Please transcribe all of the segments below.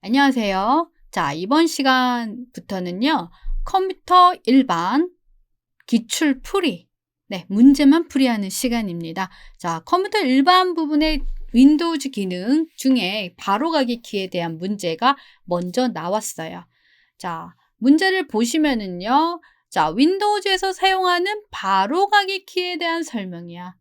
안녕하세요. 자, 이번 시간부터는요, 컴퓨터 일반 기출 풀이, 문제만 풀이하는 시간입니다. 자, 컴퓨터 일반 부분의 윈도우즈 기능 중에 바로가기 키에 대한 문제가 먼저 나왔어요. 자, 문제를 보시면은요, 자, 윈도우즈에서 사용하는 바로가기 키에 대한 설명이야.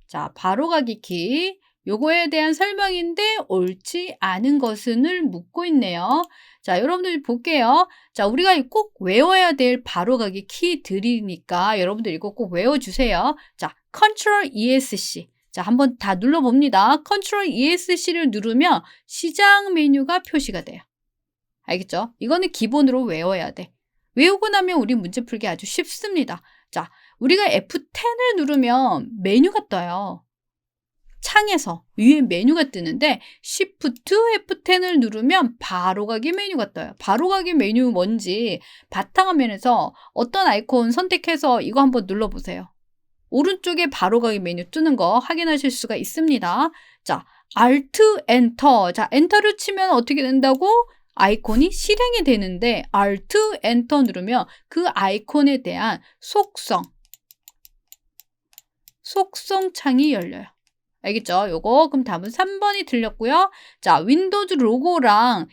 자, 바로가기 키. 요거에 대한 설명인데 옳지 않은 것은을 묻고 있네요. 자, 여러분들 볼게요. 자, 우리가 꼭 외워야 될 바로가기 키들이니까 여러분들 이거 꼭 외워주세요. 자, Ctrl ESC. 자, 한번 다 눌러봅니다. Ctrl ESC를 누르면 시작 메뉴가 표시가 돼요. 알겠죠? 이거는 기본으로 외워야 돼. 외우고 나면 우리 문제 풀기 아주 쉽습니다. 자, 우리가 F10을 누르면 메뉴가 떠요. 창에서 위에 메뉴가 뜨는데 Shift F10을 누르면 바로가기 메뉴가 떠요. 바로가기 메뉴 뭔지 바탕화면에서 어떤 아이콘 선택해서 이거 한번 눌러보세요. 오른쪽에 바로가기 메뉴 뜨는 거 확인하실 수가 있습니다. 자, Alt Enter. 자, 엔터를 치면 어떻게 된다고? 아이콘이 실행이 되는데 Alt Enter 누르면 그 아이콘에 대한 속성 창이 열려요. 알겠죠? 요거 그럼 답은 3번이 틀렸고요. 자, 윈도우즈 로고랑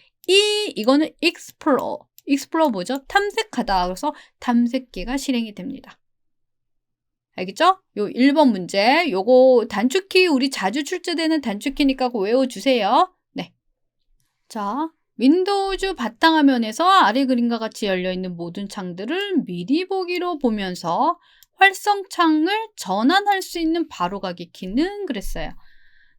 이거는 익스플로러 뭐죠? 탐색하다. 그래서 탐색기가 실행이 됩니다. 알겠죠? 요 1번 문제. 요거 단축키 우리 자주 출제되는 단축키니까 그거 외워주세요. 네. 자, 윈도우즈 바탕화면에서 아래 그림과 같이 열려있는 모든 창들을 미리 보기로 보면서 활성창을 전환할 수 있는 바로가기 키는 그랬어요.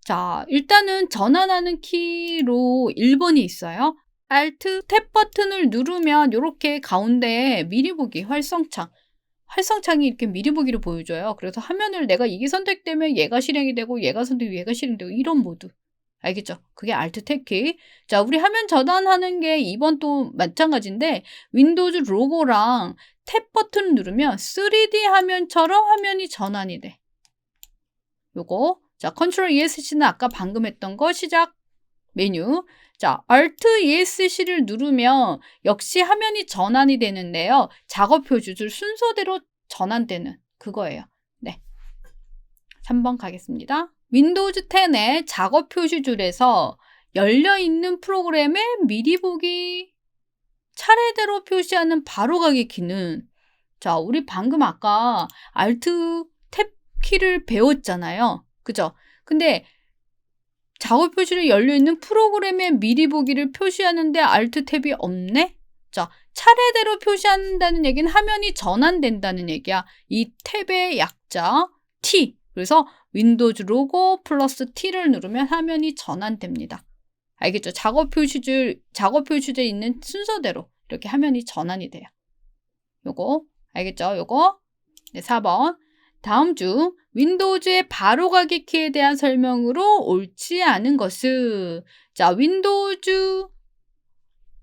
자, 일단은 전환하는 키로 1번이 있어요. Alt 탭 버튼을 누르면 이렇게 가운데에 미리 보기 활성창이 이렇게 미리 보기로 보여줘요. 그래서 화면을 내가 이게 선택되면 얘가 실행이 되고 얘가 실행되고 이런 모드. 알겠죠? 그게 Alt 탭 키. 자, 우리 화면 전환하는 게 2번 또 마찬가지인데 윈도우즈 로고랑 탭 버튼을 누르면 3D 화면처럼 화면이 전환이 돼. 요거. 자, Ctrl ESC는 아까 방금 했던 거 시작 메뉴. 자, Alt ESC를 누르면 역시 화면이 전환이 되는데요. 작업 표시줄 순서대로 전환되는 그거예요. 네. 3번 가겠습니다. 윈도우즈 10의 작업 표시줄에서 열려있는 프로그램의 미리 보기 차례대로 표시하는 바로가기 키는 자, 우리 방금 아까 Alt 탭 키를 배웠잖아요. 그죠? 근데 작업 표시를 열려있는 프로그램의 미리 보기를 표시하는데 Alt 탭이 없네? 자, 차례대로 표시한다는 얘기는 화면이 전환된다는 얘기야. 이 탭의 약자 T. 그래서 윈도우즈 로고 플러스 T를 누르면 화면이 전환됩니다. 알겠죠? 작업 표시줄에 있는 순서대로 이렇게 화면이 전환이 돼요. 요거 알겠죠? 요거 네, 4번. 다음 중 윈도우즈의 바로가기 키에 대한 설명으로 옳지 않은 것은 자, 윈도우즈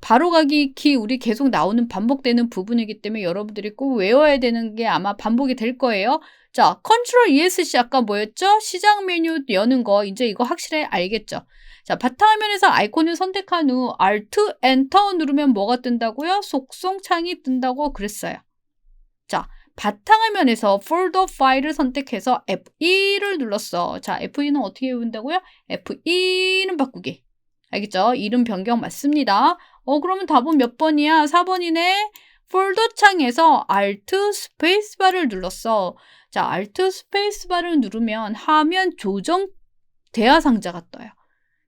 바로가기 키 우리 계속 나오는 반복되는 부분이기 때문에 여러분들이 꼭 외워야 되는 게 아마 반복이 될 거예요. 자, Ctrl ESC 아까 뭐였죠? 시작 메뉴 여는 거 이제 이거 확실히 알겠죠? 자, 바탕화면에서 아이콘을 선택한 후 Alt Enter 누르면 뭐가 뜬다고요? 속성 창이 뜬다고 그랬어요. 자, 바탕화면에서 폴더 파일을 선택해서 F2를 눌렀어. 자, F2는 어떻게 외운다고요? F2는 바꾸기. 알겠죠? 이름 변경 맞습니다. 그러면 답은 몇 번이야? 4번이네. 폴더 창에서 Alt 스페이스바를 눌렀어. 자, Alt 스페이스바를 누르면 화면 조정 대화 상자가 떠요.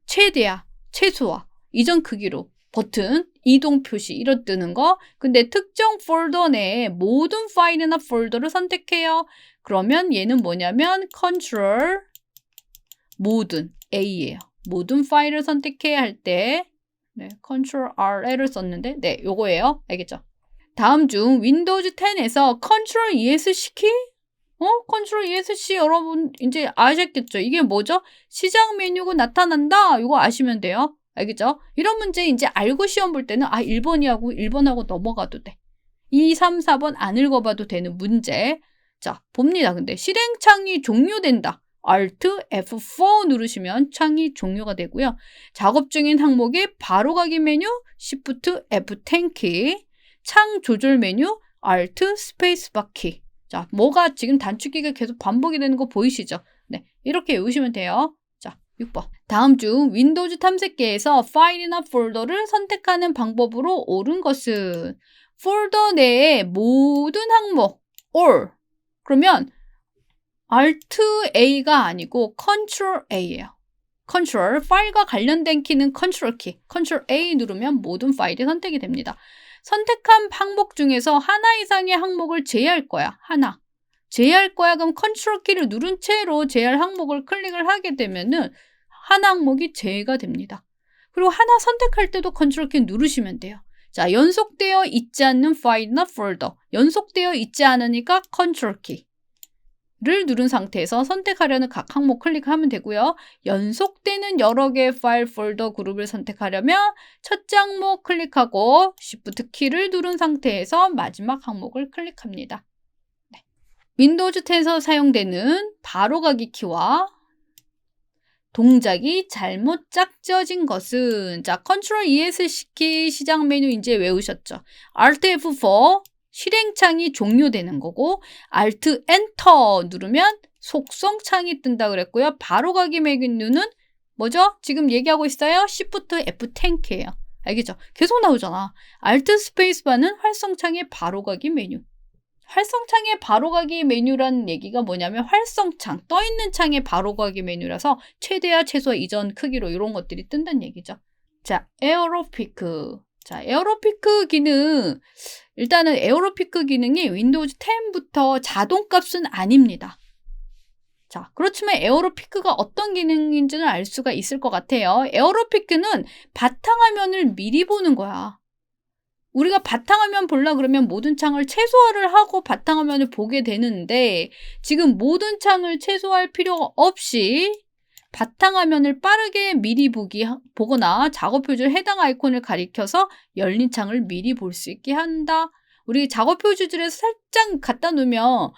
최대화, 최소화, 이전 크기로 버튼, 이동 표시 이런 뜨는 거. 근데 특정 폴더 내에 모든 파일이나 폴더를 선택해요. 그러면 얘는 뭐냐면 Ctrl 모든 A예요. 모든 파일을 선택해야 할 때 Ctrl RL을 썼는데 요거예요. 알겠죠? 다음 중 윈도우즈 10에서 Ctrl ESC 키? Ctrl ESC 여러분 이제 아셨겠죠? 이게 뭐죠? 시작 메뉴가 나타난다. 이거 아시면 돼요. 알겠죠? 이런 문제 이제 알고 시험 볼 때는 1번하고 넘어가도 돼. 2, 3, 4번 안 읽어봐도 되는 문제. 자, 봅니다. 근데 실행창이 종료된다. Alt F4 누르시면 창이 종료가 되고요. 작업 중인 항목에 바로가기 메뉴 Shift F10 키, 창 조절 메뉴 Alt 스페이스바 키. 자, 뭐가 지금 단축키가 계속 반복이 되는 거 보이시죠? 네, 이렇게 외우시면 돼요. 자, 6번. 다음 중 윈도우즈 탐색기에서 파일이나 폴더를 선택하는 방법으로 옳은 것은 폴더 내의 모든 항목 all. 그러면 Alt A가 아니고 Ctrl A예요. Ctrl, 파일과 관련된 키는 Ctrl 키. Ctrl A 누르면 모든 파일이 선택이 됩니다. 선택한 항목 중에서 하나 이상의 항목을 제외할 거야. 하나. 제외할 거야. 그럼 Ctrl 키를 누른 채로 제외할 항목을 클릭을 하게 되면은 한 항목이 제외가 됩니다. 그리고 하나 선택할 때도 Ctrl 키 누르시면 돼요. 자, 연속되어 있지 않는 파일이나 폴더. 연속되어 있지 않으니까 Ctrl 키를 누른 상태에서 선택하려는 각 항목 클릭하면 되고요. 연속되는 여러 개의 파일, 폴더, 그룹을 선택하려면 첫째 항목 클릭하고 Shift 키를 누른 상태에서 마지막 항목을 클릭합니다. 네. 윈도우즈 10에서 사용되는 바로가기 키와 동작이 잘못 짝지어진 것은 자, Ctrl ESC 키 시작 메뉴 이제 외우셨죠? Alt F4 실행창이 종료되는 거고 Alt Enter 누르면 속성 창이 뜬다 그랬고요. 바로가기 메뉴는 뭐죠? 지금 얘기하고 있어요. Shift F10 키예요. 알겠죠? 계속 나오잖아. Alt 스페이스바는 활성창의 바로가기 메뉴. 활성창의 바로가기 메뉴라는 얘기가 뭐냐면 활성창, 떠있는 창의 바로가기 메뉴라서 최대와 최소 이전 크기로 이런 것들이 뜬다는 얘기죠. 자, 에어로피크. 자, 에어로피크 기능. 일단은 에어로피크 기능이 윈도우즈 10부터 자동값은 아닙니다. 자, 그렇지만 에어로피크가 어떤 기능인지는 알 수가 있을 것 같아요. 에어로피크는 바탕화면을 미리 보는 거야. 우리가 바탕화면 보려고 그러면 모든 창을 최소화를 하고 바탕화면을 보게 되는데 지금 모든 창을 최소화할 필요가 없이 바탕화면을 빠르게 미리 보거나 작업 표지를 해당 아이콘을 가리켜서 열린 창을 미리 볼 수 있게 한다. 우리 작업 표지줄에서 살짝 갖다 놓으면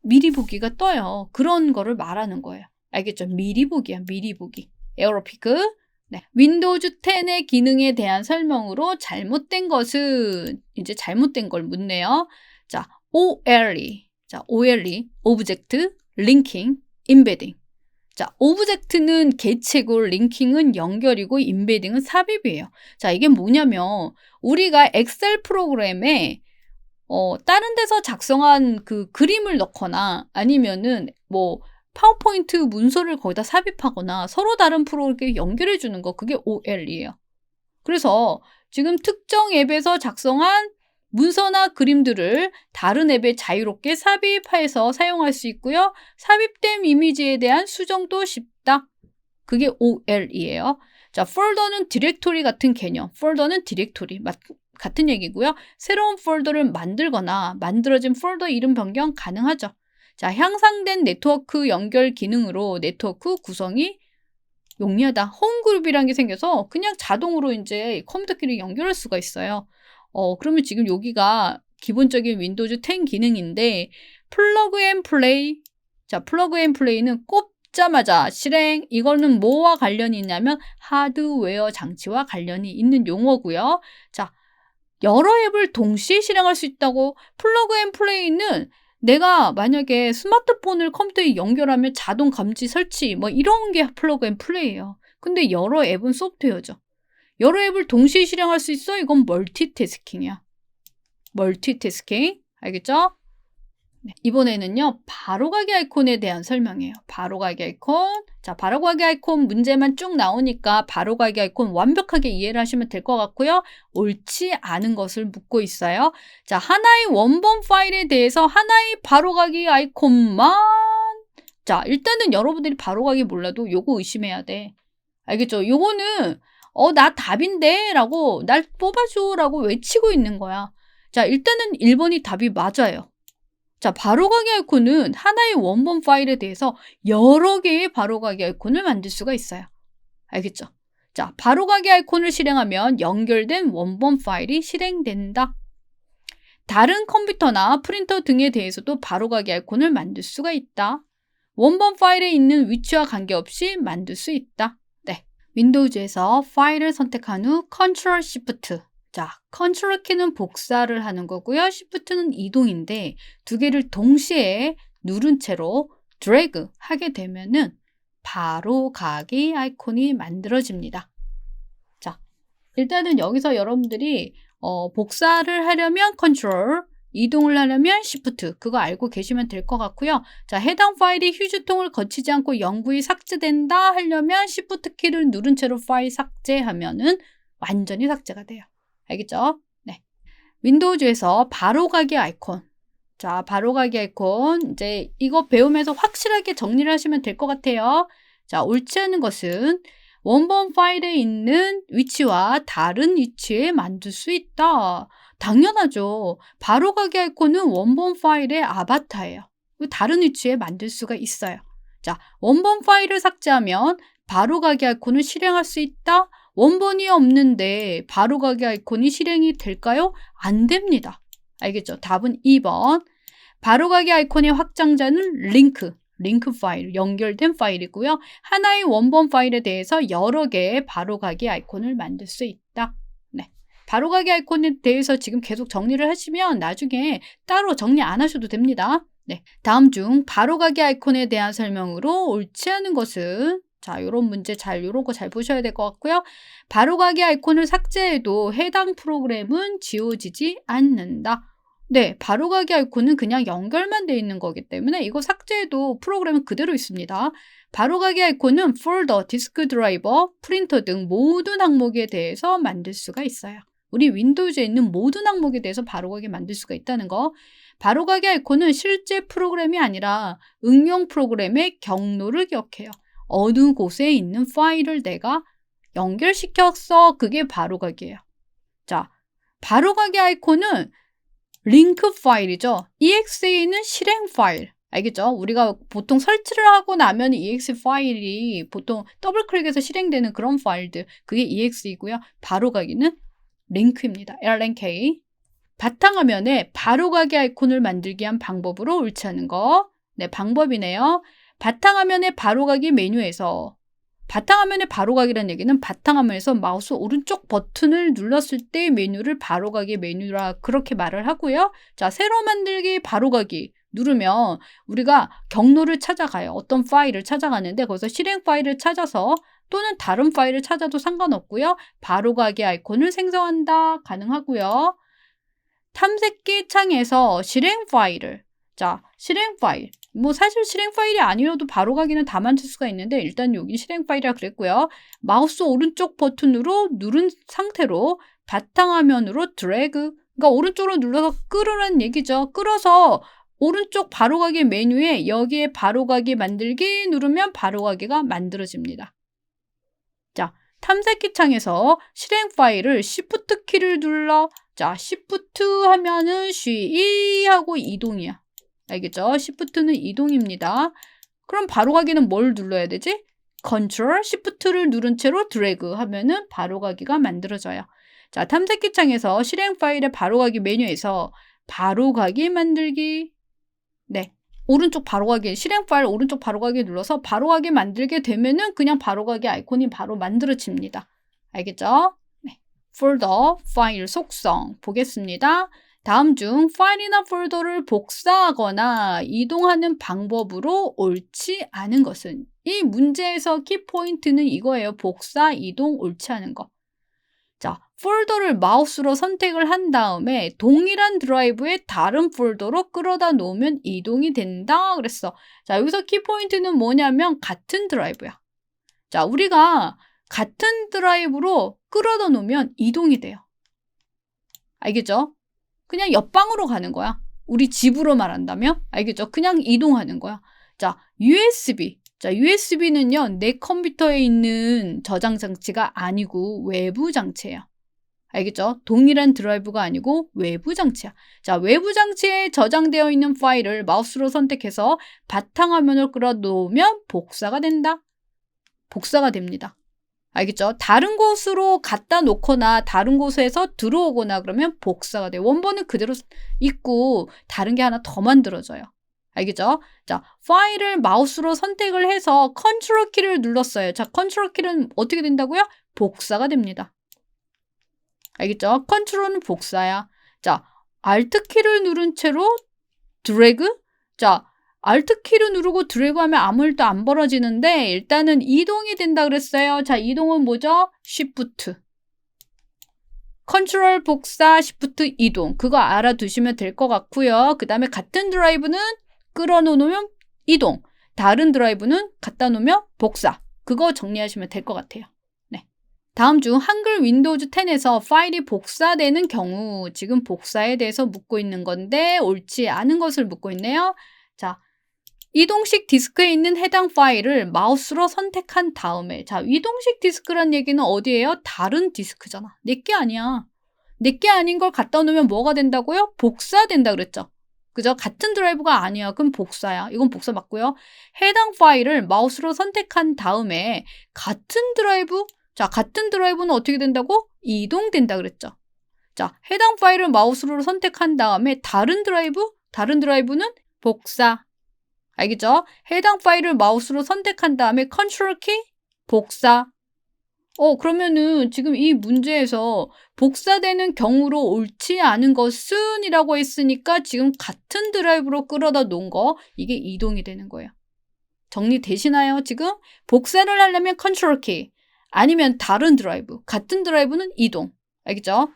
미리 보기가 떠요. 그런 거를 말하는 거예요. 알겠죠? 미리 보기야, 미리 보기. 에어로피크. 네. 윈도우즈 10의 기능에 대한 설명으로 잘못된 것은 이제 잘못된 걸 묻네요. 자, OLE. 자, OLE. 오브젝트, 링킹, 임베딩. 자, 오브젝트는 개체고 링킹은 연결이고 임베딩은 삽입이에요. 자, 이게 뭐냐면 우리가 엑셀 프로그램에 다른 데서 작성한 그 그림을 넣거나 아니면은 뭐 파워포인트 문서를 거기다 삽입하거나 서로 다른 프로그램에 연결해 주는 거 그게 OL이에요. 그래서 지금 특정 앱에서 작성한 문서나 그림들을 다른 앱에 자유롭게 삽입해서 사용할 수 있고요. 삽입된 이미지에 대한 수정도 쉽다. 그게 OL이에요. 자, 폴더는 디렉토리 같은 개념. 폴더는 디렉토리 같은 얘기고요. 새로운 폴더를 만들거나 만들어진 폴더 이름 변경 가능하죠. 자, 향상된 네트워크 연결 기능으로 네트워크 구성이 용이하다. 홈그룹이라는 게 생겨서 그냥 자동으로 이제 컴퓨터끼리 연결할 수가 있어요. 그러면 지금 여기가 기본적인 윈도우즈 10 기능인데 플러그 앤 플레이. 자, 플러그 앤 플레이는 꼽자마자 실행. 이거는 뭐와 관련이 있냐면 하드웨어 장치와 관련이 있는 용어고요. 자, 여러 앱을 동시에 실행할 수 있다고. 플러그 앤 플레이는 내가 만약에 스마트폰을 컴퓨터에 연결하면 자동 감지 설치 뭐 이런 게 플러그 앤 플레이예요. 근데 여러 앱은 소프트웨어죠. 여러 앱을 동시에 실행할 수 있어? 이건 멀티태스킹이야. 멀티태스킹. 알겠죠? 네. 이번에는요. 바로가기 아이콘에 대한 설명이에요. 바로가기 아이콘. 자, 바로가기 아이콘 문제만 쭉 나오니까 바로가기 아이콘 완벽하게 이해를 하시면 될 것 같고요. 옳지 않은 것을 묻고 있어요. 자, 하나의 원본 파일에 대해서 하나의 바로가기 아이콘만. 자, 일단은 여러분들이 바로가기 몰라도 요거 의심해야 돼. 알겠죠? 요거는 나 답인데 라고 날 뽑아줘 라고 외치고 있는 거야. 자, 일단은 1번이 답이 맞아요. 자, 바로가기 아이콘은 하나의 원본 파일에 대해서 여러 개의 바로가기 아이콘을 만들 수가 있어요. 알겠죠? 자, 바로가기 아이콘을 실행하면 연결된 원본 파일이 실행된다. 다른 컴퓨터나 프린터 등에 대해서도 바로가기 아이콘을 만들 수가 있다. 원본 파일에 있는 위치와 관계없이 만들 수 있다. 네. 윈도우즈에서 파일을 선택한 후 Ctrl Shift. 자, Ctrl 키는 복사를 하는 거고요. Shift는 이동인데 두 개를 동시에 누른 채로 드래그 하게 되면은 바로 가기 아이콘이 만들어집니다. 자, 일단은 여기서 여러분들이 복사를 하려면 Ctrl, 이동을 하려면 Shift, 그거 알고 계시면 될 것 같고요. 자, 해당 파일이 휴지통을 거치지 않고 영구히 삭제된다 하려면 Shift 키를 누른 채로 파일 삭제하면은 완전히 삭제가 돼요. 알겠죠? 네. 윈도우즈에서 바로가기 아이콘. 자, 바로가기 아이콘. 이제 이거 배우면서 확실하게 정리를 하시면 될 것 같아요. 자, 옳지 않은 것은 원본 파일에 있는 위치와 다른 위치에 만들 수 있다. 당연하죠. 바로가기 아이콘은 원본 파일의 아바타예요. 다른 위치에 만들 수가 있어요. 자, 원본 파일을 삭제하면 바로가기 아이콘을 실행할 수 있다. 원본이 없는데 바로가기 아이콘이 실행이 될까요? 안 됩니다. 알겠죠? 답은 2번. 바로가기 아이콘의 확장자는 링크 파일, 연결된 파일이고요. 하나의 원본 파일에 대해서 여러 개의 바로가기 아이콘을 만들 수 있다. 네. 바로가기 아이콘에 대해서 지금 계속 정리를 하시면 나중에 따로 정리 안 하셔도 됩니다. 네. 다음 중 바로가기 아이콘에 대한 설명으로 옳지 않은 것은, 자, 요런 문제 요런 거 잘 보셔야 될 것 같고요. 바로가기 아이콘을 삭제해도 해당 프로그램은 지워지지 않는다. 네, 바로가기 아이콘은 그냥 연결만 돼 있는 거기 때문에 이거 삭제해도 프로그램은 그대로 있습니다. 바로가기 아이콘은 폴더, 디스크 드라이버, 프린터 등 모든 항목에 대해서 만들 수가 있어요. 우리 윈도우즈에 있는 모든 항목에 대해서 바로가기 만들 수가 있다는 거. 바로가기 아이콘은 실제 프로그램이 아니라 응용 프로그램의 경로를 기억해요. 어느 곳에 있는 파일을 내가 연결시켰어. 그게 바로가기예요. 자, 바로가기 아이콘은 링크 파일이죠. exe는 실행 파일. 알겠죠? 우리가 보통 설치를 하고 나면 exe 파일이 보통 더블 클릭해서 실행되는 그런 파일들. 그게 exe이고요. 바로가기는 링크입니다. LNK. 바탕화면에 바로가기 아이콘을 만들기 위한 방법으로 옳지 않은 거. 네, 방법이네요. 바탕화면에 바로가기 메뉴에서, 바탕화면에 바로가기라는 얘기는 바탕화면에서 마우스 오른쪽 버튼을 눌렀을 때 메뉴를 바로가기 메뉴라 그렇게 말을 하고요. 자, 새로 만들기 바로가기 누르면 우리가 경로를 찾아가요. 어떤 파일을 찾아가는데 거기서 실행 파일을 찾아서 또는 다른 파일을 찾아도 상관없고요. 바로가기 아이콘을 생성한다 가능하고요. 탐색기 창에서 실행 파일을, 자, 실행 파일, 뭐 사실 실행 파일이 아니어도 바로가기는 다 만들 수가 있는데 일단 여기 실행 파일이라 그랬고요. 마우스 오른쪽 버튼으로 누른 상태로 바탕화면으로 드래그, 그러니까 오른쪽으로 눌러서 끌으라는 얘기죠. 끌어서 오른쪽 바로가기 메뉴에 여기에 바로가기 만들기 누르면 바로가기가 만들어집니다. 자, 탐색기 창에서 실행 파일을 Shift 키를 눌러, 자, Shift 하면은 쉬 하고 이동이야. 알겠죠? Shift는 이동입니다. 그럼 바로가기는 뭘 눌러야 되지? Ctrl, Shift를 누른 채로 드래그 하면은 바로가기가 만들어져요. 자, 탐색기 창에서 실행 파일의 바로가기 메뉴에서 바로가기 만들기. 네. 오른쪽 바로가기, 실행 파일 오른쪽 바로가기 눌러서 바로가기 만들게 되면은 그냥 바로가기 아이콘이 바로 만들어집니다. 알겠죠? 네. 폴더, 파일 속성 보겠습니다. 다음 중 파일이나 폴더를 복사하거나 이동하는 방법으로 옳지 않은 것은? 이 문제에서 키포인트는 이거예요. 복사, 이동, 옳지 않은 거. 자, 폴더를 마우스로 선택을 한 다음에 동일한 드라이브에 다른 폴더로 끌어다 놓으면 이동이 된다 그랬어. 자, 여기서 키포인트는 뭐냐면 같은 드라이브야. 자, 우리가 같은 드라이브로 끌어다 놓으면 이동이 돼요. 알겠죠? 그냥 옆방으로 가는 거야. 우리 집으로 말한다면? 알겠죠? 그냥 이동하는 거야. 자, USB. 자, USB는요, 내 컴퓨터에 있는 저장 장치가 아니고 외부 장치예요. 알겠죠? 동일한 드라이브가 아니고 외부 장치야. 자, 외부 장치에 저장되어 있는 파일을 마우스로 선택해서 바탕화면을 끌어놓으면 복사가 된다. 복사가 됩니다. 알겠죠? 다른 곳으로 갖다 놓거나 다른 곳에서 들어오거나 그러면 복사가 돼요. 원본은 그대로 있고 다른 게 하나 더 만들어져요. 알겠죠? 자, 파일을 마우스로 선택을 해서 컨트롤 키를 눌렀어요. 자, 컨트롤 키는 어떻게 된다고요? 복사가 됩니다. 알겠죠? 컨트롤은 복사야. 자, 알트 키를 누른 채로 드래그? 자, 알트 키를 누르고 드래그 하면 아무 일도 안 벌어지는데 일단은 이동이 된다 그랬어요. 자, 이동은 뭐죠? Shift. 컨트롤 복사, Shift 이동. 그거 알아두시면 될 것 같고요. 그 다음에 같은 드라이브는 끌어놓으면 이동. 다른 드라이브는 갖다 놓으면 복사. 그거 정리하시면 될 것 같아요. 네. 다음 중 한글 윈도우즈 10에서 파일이 복사되는 경우, 지금 복사에 대해서 묻고 있는 건데 옳지 않은 것을 묻고 있네요. 자, 이동식 디스크에 있는 해당 파일을 마우스로 선택한 다음에, 자, 이동식 디스크란 얘기는 어디예요? 다른 디스크잖아. 내게 아니야. 내게 아닌 걸 갖다 놓으면 뭐가 된다고요? 복사된다 그랬죠. 그죠? 같은 드라이브가 아니야. 그럼 복사야. 이건 복사 맞고요. 해당 파일을 마우스로 선택한 다음에 같은 드라이브, 자, 같은 드라이브는 어떻게 된다고? 이동된다 그랬죠. 자, 해당 파일을 마우스로 선택한 다음에 다른 드라이브는 복사. 알겠죠? 해당 파일을 마우스로 선택한 다음에 컨트롤 키, 복사. 그러면은 지금 이 문제에서 복사되는 경우로 옳지 않은 것은 이라고 했으니까 지금 같은 드라이브로 끌어다 놓은 거, 이게 이동이 되는 거예요. 정리되시나요, 지금? 복사를 하려면 컨트롤 키, 아니면 다른 드라이브, 같은 드라이브는 이동. 알겠죠?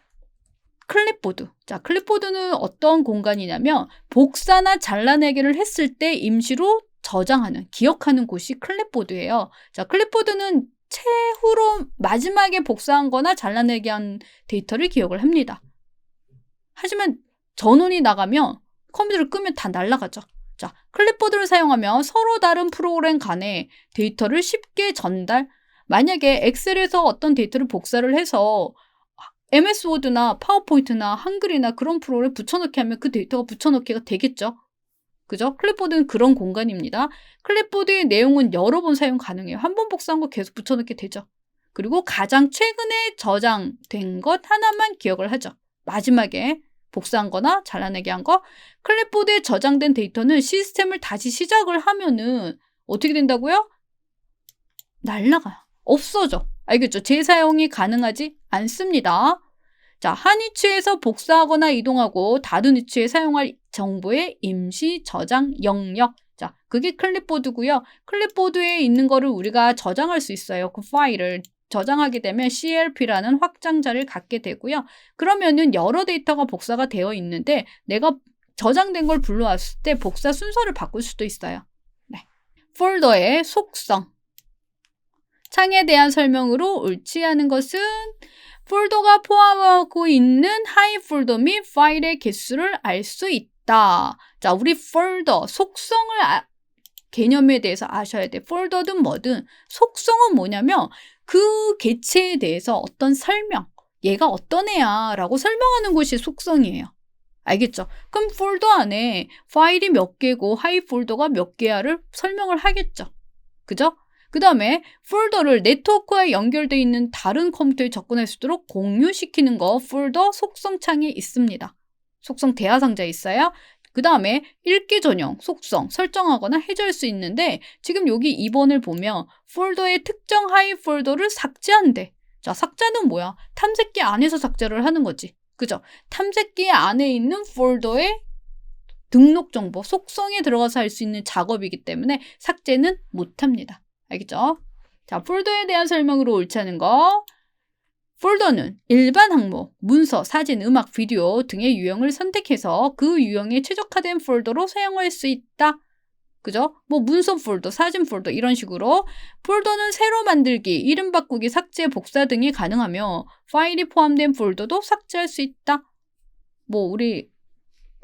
클립보드. 자, 클립보드는 어떤 공간이냐면 복사나 잘라내기를 했을 때 임시로 저장하는, 기억하는 곳이 클립보드예요. 자, 클립보드는 최후로 마지막에 복사한 거나 잘라내기 한 데이터를 기억을 합니다. 하지만 전원이 나가면 컴퓨터를 끄면 다 날아가죠. 자, 클립보드를 사용하면 서로 다른 프로그램 간에 데이터를 쉽게 전달, 만약에 엑셀에서 어떤 데이터를 복사를 해서 MS 워드나 파워포인트나 한글이나 그런 프로그램에 붙여넣기 하면 그 데이터가 붙여넣기가 되겠죠. 그죠? 클립보드는 그런 공간입니다. 클립보드의 내용은 여러 번 사용 가능해요. 한 번 복사한 거 계속 붙여넣게 되죠. 그리고 가장 최근에 저장된 것 하나만 기억을 하죠. 마지막에 복사한 거나 잘라내기 한 거. 클립보드에 저장된 데이터는 시스템을 다시 시작을 하면은 어떻게 된다고요? 날아가요. 없어져. 알겠죠? 재사용이 가능하지 않습니다. 자, 한 위치에서 복사하거나 이동하고 다른 위치에 사용할 정보의 임시 저장 영역. 자, 그게 클립보드고요. 클립보드에 있는 거를 우리가 저장할 수 있어요. 그 파일을 저장하게 되면 CLP라는 확장자를 갖게 되고요. 그러면은 여러 데이터가 복사가 되어 있는데 내가 저장된 걸 불러왔을 때 복사 순서를 바꿀 수도 있어요. 네. 폴더의 속성. 창에 대한 설명으로 옳지 않은 것은 폴더가 포함하고 있는 하이 폴더 및 파일의 개수를 알 수 있다. 자, 우리 폴더 속성을 개념에 대해서 아셔야 돼. 폴더든 뭐든 속성은 뭐냐면 그 개체에 대해서 어떤 설명, 얘가 어떤 애야 라고 설명하는 것이 속성이에요. 알겠죠? 그럼 폴더 안에 파일이 몇 개고 하이 폴더가 몇 개야를 설명을 하겠죠. 그죠? 그 다음에 폴더를 네트워크와 연결되어 있는 다른 컴퓨터에 접근할 수 있도록 공유시키는 거 폴더 속성 창에 있습니다. 속성 대화 상자에 있어요. 그 다음에 읽기 전용 속성 설정하거나 해제할 수 있는데 지금 여기 2번을 보면 폴더의 특정 하이 폴더를 삭제한대. 자, 삭제는 뭐야? 탐색기 안에서 삭제를 하는 거지. 그죠? 탐색기 안에 있는 폴더의 등록 정보, 속성에 들어가서 할 수 있는 작업이기 때문에 삭제는 못합니다. 알겠죠? 자, 폴더에 대한 설명으로 옳지 않은 거. 폴더는 일반 항목, 문서, 사진, 음악, 비디오 등의 유형을 선택해서 그 유형에 최적화된 폴더로 사용할 수 있다. 그죠? 뭐 문서 폴더, 사진 폴더 이런 식으로 폴더는 새로 만들기, 이름 바꾸기, 삭제, 복사 등이 가능하며 파일이 포함된 폴더도 삭제할 수 있다. 뭐 우리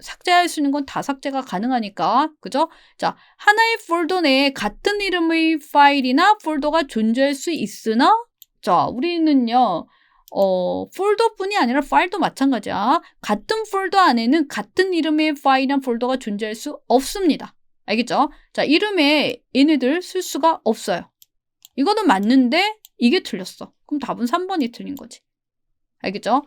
삭제할 수 있는 건 다 삭제가 가능하니까. 그죠? 자, 하나의 폴더 내에 같은 이름의 파일이나 폴더가 존재할 수 있으나, 자, 우리는요, 폴더뿐이 아니라 파일도 마찬가지야. 같은 폴더 안에는 같은 이름의 파일이나 폴더가 존재할 수 없습니다. 알겠죠? 자, 이름에 얘네들 쓸 수가 없어요. 이거는 맞는데 이게 틀렸어. 그럼 답은 3번이 틀린 거지. 알겠죠?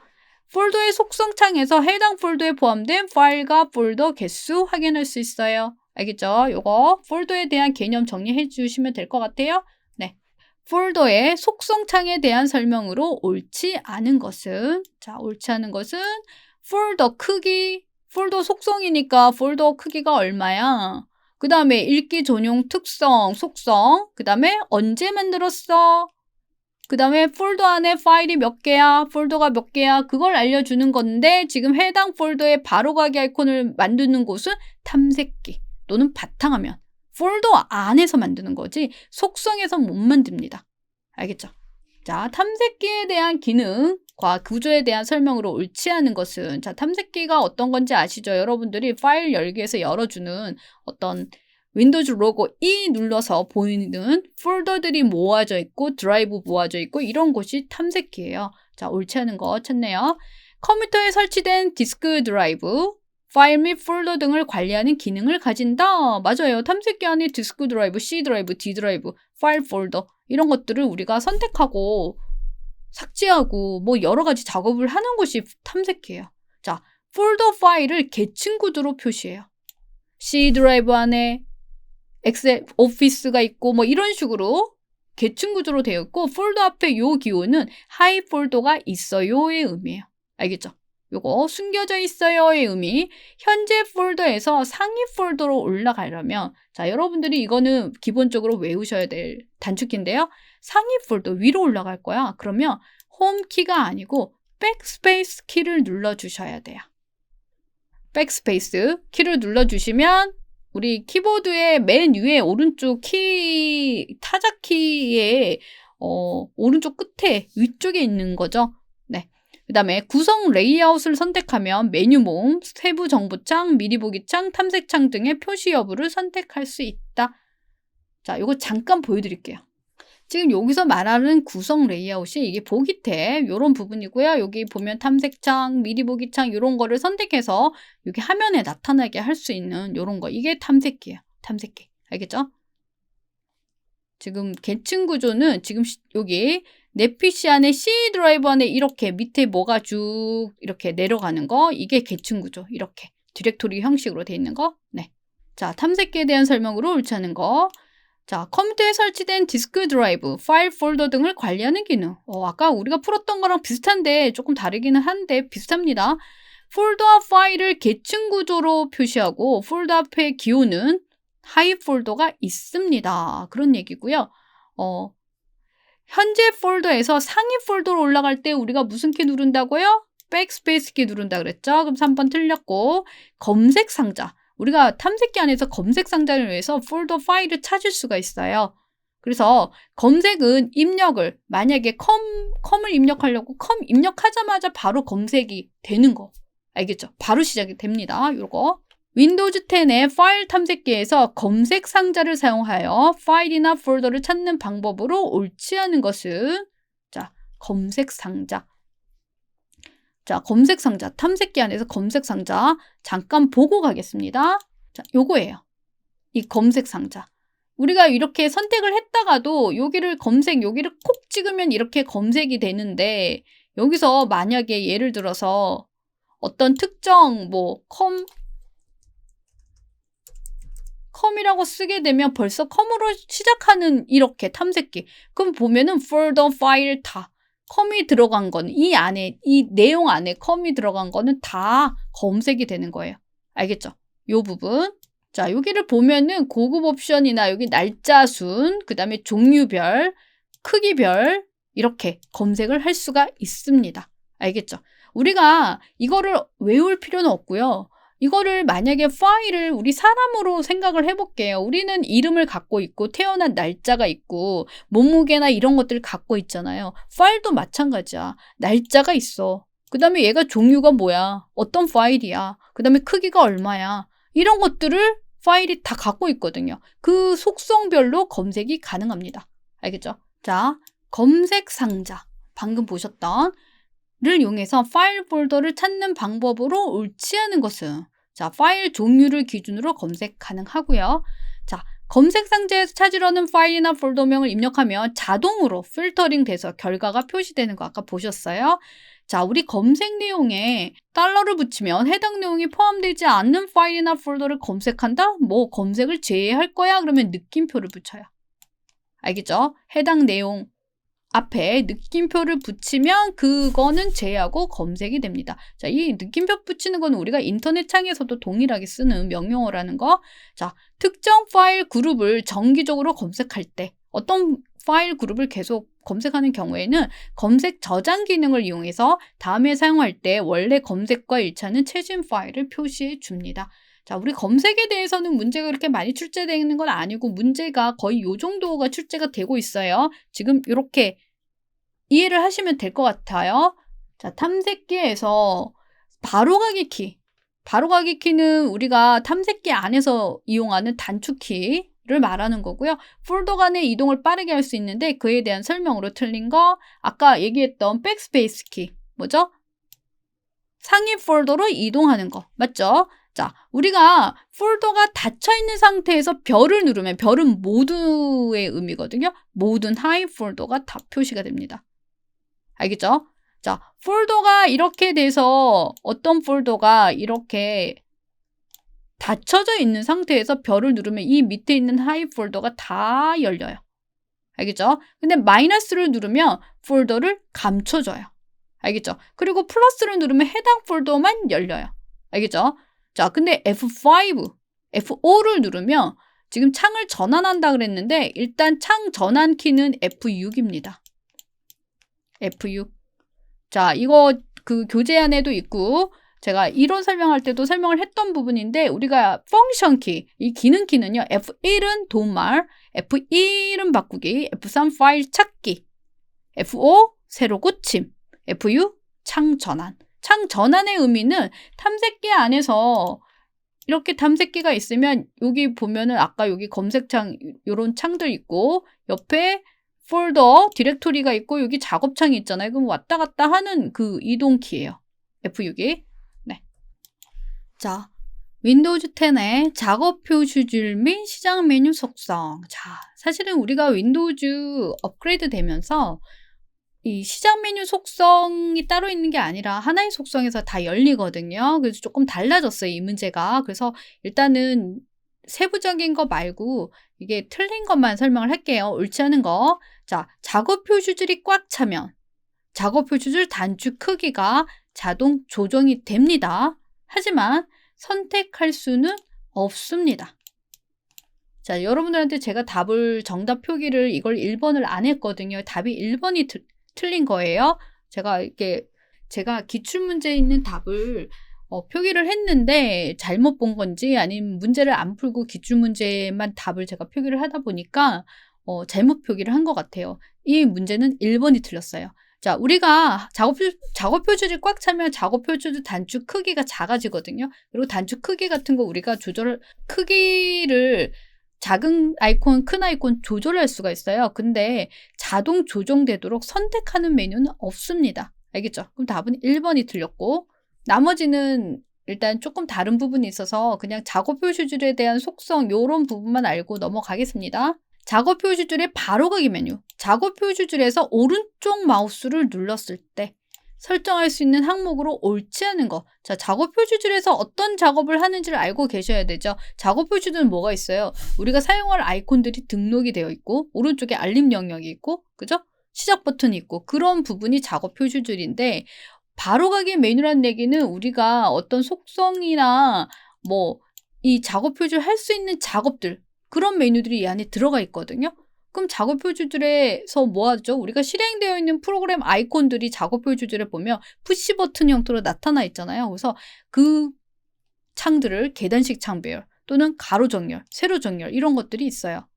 폴더의 속성 창에서 해당 폴더에 포함된 파일과 폴더 개수 확인할 수 있어요. 알겠죠? 요거 폴더에 대한 개념 정리해 주시면 될 것 같아요. 네. 폴더의 속성창에 대한 설명으로 옳지 않은 것은, 자, 옳지 않은 것은 폴더 크기, 폴더 속성이니까 폴더 크기가 얼마야? 그 다음에 읽기 전용 특성, 속성, 그 다음에 언제 만들었어? 그 다음에 폴더 안에 파일이 몇 개야? 폴더가 몇 개야? 그걸 알려주는 건데 지금 해당 폴더에 바로가기 아이콘을 만드는 곳은 탐색기 또는 바탕화면. 폴더 안에서 만드는 거지 속성에서 못 만듭니다. 알겠죠? 자, 탐색기에 대한 기능과 구조에 대한 설명으로 옳지 않은 것은, 자, 탐색기가 어떤 건지 아시죠? 여러분들이 파일 열기에서 열어주는 어떤 윈도우즈 로고 E 눌러서 보이는 폴더들이 모아져 있고 드라이브 모아져 있고 이런 곳이 탐색기예요. 자, 옳지 않은 거 찾네요. 컴퓨터에 설치된 디스크 드라이브, 파일 및 폴더 등을 관리하는 기능을 가진다. 맞아요. 탐색기 안에 디스크 드라이브, C 드라이브, D 드라이브, 파일 폴더 이런 것들을 우리가 선택하고 삭제하고 뭐 여러 가지 작업을 하는 것이 탐색기예요. 자, 폴더 파일을 계층 구조로 표시해요. C 드라이브 안에 엑셀 오피스가 있고 뭐 이런 식으로 계층 구조로 되어 있고 폴더 앞에 요 기호는 하이 폴더가 있어요의 의미예요. 알겠죠? 요거 숨겨져 있어요의 의미. 현재 폴더에서 상위 폴더로 올라가려면, 자, 여러분들이 이거는 기본적으로 외우셔야 될 단축키인데요. 상위 폴더 위로 올라갈 거야. 그러면 홈 키가 아니고 백스페이스 키를 눌러주셔야 돼요. 백스페이스 키를 눌러주시면 우리 키보드의 맨 위에 오른쪽 키, 타자키의 오른쪽 끝에 위쪽에 있는 거죠. 네. 그 다음에 구성 레이아웃을 선택하면 메뉴 모음, 세부 정보창, 미리 보기 창, 탐색창 등의 표시 여부를 선택할 수 있다. 자, 이거 잠깐 보여드릴게요. 지금 여기서 말하는 구성 레이아웃이 이게 보기 탭 이런 부분이고요. 여기 보면 탐색창, 미리 보기 창 이런 거를 선택해서 여기 화면에 나타나게 할 수 있는 이런 거. 이게 탐색기예요. 탐색기. 알겠죠? 지금 계층 구조는 지금 여기 내 PC 안에 C 드라이브 안에 이렇게 밑에 뭐가 쭉 이렇게 내려가는 거. 이게 계층 구조. 이렇게 디렉토리 형식으로 돼 있는 거. 네. 자, 탐색기에 대한 설명으로 옳지 않은 거. 자, 컴퓨터에 설치된 디스크 드라이브, 파일 폴더 등을 관리하는 기능. 아까 우리가 풀었던 거랑 비슷한데 조금 다르기는 한데 비슷합니다. 폴더와 파일을 계층 구조로 표시하고 폴더 앞에 기호는 하이 폴더가 있습니다. 그런 얘기고요. 현재 폴더에서 상위 폴더로 올라갈 때 우리가 무슨 키 누른다고요? 백스페이스 키 누른다 그랬죠? 그럼 3번 틀렸고, 검색 상자. 우리가 탐색기 안에서 검색 상자를 위해서 폴더 파일을 찾을 수가 있어요. 그래서 검색은 입력을, 만약에 컴을 입력하려고 컴 입력하자마자 바로 검색이 되는 거. 알겠죠? 바로 시작이 됩니다. 요거. 윈도우즈 10의 파일 탐색기에서 검색 상자를 사용하여 파일이나 폴더를 찾는 방법으로 옳지 않은 것은, 자, 검색 상자. 자, 검색 상자, 탐색기 안에서 검색 상자 잠깐 보고 가겠습니다. 자, 요거예요. 이 검색 상자. 우리가 이렇게 선택을 했다가도 여기를 여기를 콕 찍으면 이렇게 검색이 되는데 여기서 만약에 예를 들어서 어떤 특정 컴이라고 쓰게 되면 벌써 컴으로 시작하는 이렇게 탐색기. 그럼 보면은 folder, 파일 다. 컴이 들어간 거는 이 내용 안에 컴이 들어간 거는 다 검색이 되는 거예요. 알겠죠? 요 부분. 자, 여기를 보면은 고급 옵션이나 여기 날짜 순, 그 다음에 종류별, 크기별 이렇게 검색을 할 수가 있습니다. 알겠죠? 우리가 이거를 외울 필요는 없고요. 이거를 만약에 파일을 우리 사람으로 생각을 해볼게요. 우리는 이름을 갖고 있고 태어난 날짜가 있고 몸무게나 이런 것들을 갖고 있잖아요. 파일도 마찬가지야. 날짜가 있어. 그 다음에 얘가 종류가 뭐야? 어떤 파일이야? 그 다음에 크기가 얼마야? 이런 것들을 파일이 다 갖고 있거든요. 그 속성별로 검색이 가능합니다. 알겠죠? 자, 검색 상자. 방금 보셨던 를 이용해서 파일 폴더를 찾는 방법으로 옳지 않은 것은, 자, 파일 종류를 기준으로 검색 가능하고요. 자, 검색 상자에서 찾으려는 파일이나 폴더명을 입력하면 자동으로 필터링 돼서 결과가 표시되는 거 아까 보셨어요? 자, 우리 검색 내용에 달러를 붙이면 해당 내용이 포함되지 않는 파일이나 폴더를 검색한다? 뭐 검색을 제외할 거야? 그러면 느낌표를 붙여요. 알겠죠? 해당 내용 앞에 느낌표를 붙이면 그거는 제외하고 검색이 됩니다. 자, 이 느낌표 붙이는 건 우리가 인터넷 창에서도 동일하게 쓰는 명령어라는 거. 자, 특정 파일 그룹을 정기적으로 검색할 때 어떤 파일 그룹을 계속 검색하는 경우에는 검색 저장 기능을 이용해서 다음에 사용할 때 원래 검색과 일치하는 최신 파일을 표시해 줍니다. 자, 우리 검색에 대해서는 문제가 그렇게 많이 출제되는 건 아니고 문제가 거의 요 정도가 출제가 되고 있어요. 지금 이렇게 이해를 하시면 될 것 같아요. 자, 탐색기에서 바로가기 키. 바로가기 키는 우리가 탐색기 안에서 이용하는 단축키를 말하는 거고요. 폴더 간의 이동을 빠르게 할 수 있는데 그에 대한 설명으로 틀린 거 아까 얘기했던 백스페이스 키. 뭐죠? 상위 폴더로 이동하는 거. 맞죠? 자, 우리가 폴더가 닫혀있는 상태에서 별을 누르면 별은 모두의 의미거든요. 모든 하위 폴더가 다 표시가 됩니다. 알겠죠? 자, 폴더가 이렇게 돼서 어떤 폴더가 이렇게 닫혀져 있는 상태에서 별을 누르면 이 밑에 있는 하위 폴더가 다 열려요. 알겠죠? 근데 마이너스를 누르면 폴더를 감춰줘요. 알겠죠? 그리고 플러스를 누르면 해당 폴더만 열려요. 알겠죠? 자, 근데 F5, F5를 누르면 지금 창을 전환한다 그랬는데 일단 창 전환 키는 F6입니다. F6. 자, 이거 그 교재안에도 있고 제가 이론 설명할 때도 설명을 했던 부분인데 우리가 펑션 키, 이 기능 키는요. F1은 도움말, F2는 바꾸기, F3 파일 찾기, F5 새로 고침, F6 창 전환. 창 전환의 의미는 탐색기 안에서 이렇게 탐색기가 있으면 여기 보면은 아까 여기 검색창 이런 창들 있고 옆에 폴더 디렉토리가 있고 여기 작업창이 있잖아요. 그럼 왔다 갔다 하는 그 이동키예요. F6이. 네. 자, 윈도우즈 10의 작업 표시줄 및 시작 메뉴 속성. 자, 사실은 우리가 윈도우즈 업그레이드 되면서 이 시작 메뉴 속성이 따로 있는 게 아니라 하나의 속성에서 다 열리거든요. 그래서 조금 달라졌어요, 이 문제가. 그래서 일단은 세부적인 거 말고 이게 틀린 것만 설명을 할게요. 옳지 않은 거. 자, 작업 표시줄이 꽉 차면 작업 표시줄 단축 크기가 자동 조정이 됩니다. 하지만 선택할 수는 없습니다. 자, 여러분들한테 제가 답을 정답 표기를 이걸 1번을 안 했거든요. 답이 1번이 틀린 거예요. 제가 기출문제에 있는 답을 표기를 했는데 잘못 본 건지 아니면 문제를 안 풀고 기출문제만 답을 제가 표기를 하다 보니까 잘못 표기를 한 것 같아요. 이 문제는 1번이 틀렸어요. 자, 우리가 작업 표시줄이 꽉 차면 작업 표시줄 단축 크기가 작아지거든요. 그리고 단축 크기 같은 거 우리가 크기를 작은 아이콘, 큰 아이콘 조절할 수가 있어요. 근데 자동 조정되도록 선택하는 메뉴는 없습니다. 알겠죠? 그럼 답은 1번이 틀렸고 나머지는 일단 조금 다른 부분이 있어서 그냥 작업 표시줄에 대한 속성 이런 부분만 알고 넘어가겠습니다. 작업 표시줄의 바로가기 메뉴. 작업 표시줄에서 오른쪽 마우스를 눌렀을 때 설정할 수 있는 항목으로 옳지 않은 거. 자, 작업 표시줄에서 어떤 작업을 하는지를 알고 계셔야 되죠. 작업 표시줄은 뭐가 있어요? 우리가 사용할 아이콘들이 등록이 되어 있고 오른쪽에 알림 영역이 있고 그죠? 시작 버튼이 있고 그런 부분이 작업 표시줄인데 바로가기 메뉴라는 얘기는 우리가 어떤 속성이나 뭐 이 작업 표시줄 할 수 있는 작업들 그런 메뉴들이 이 안에 들어가 있거든요. 그럼 작업 표시줄에서 뭐 하죠? 우리가 실행되어 있는 프로그램 아이콘들이 작업 표시줄에 보면 푸시 버튼 형태로 나타나 있잖아요. 그래서 그 창들을 계단식 창 배열 또는 가로 정렬, 세로 정렬 이런 것들이 있어요.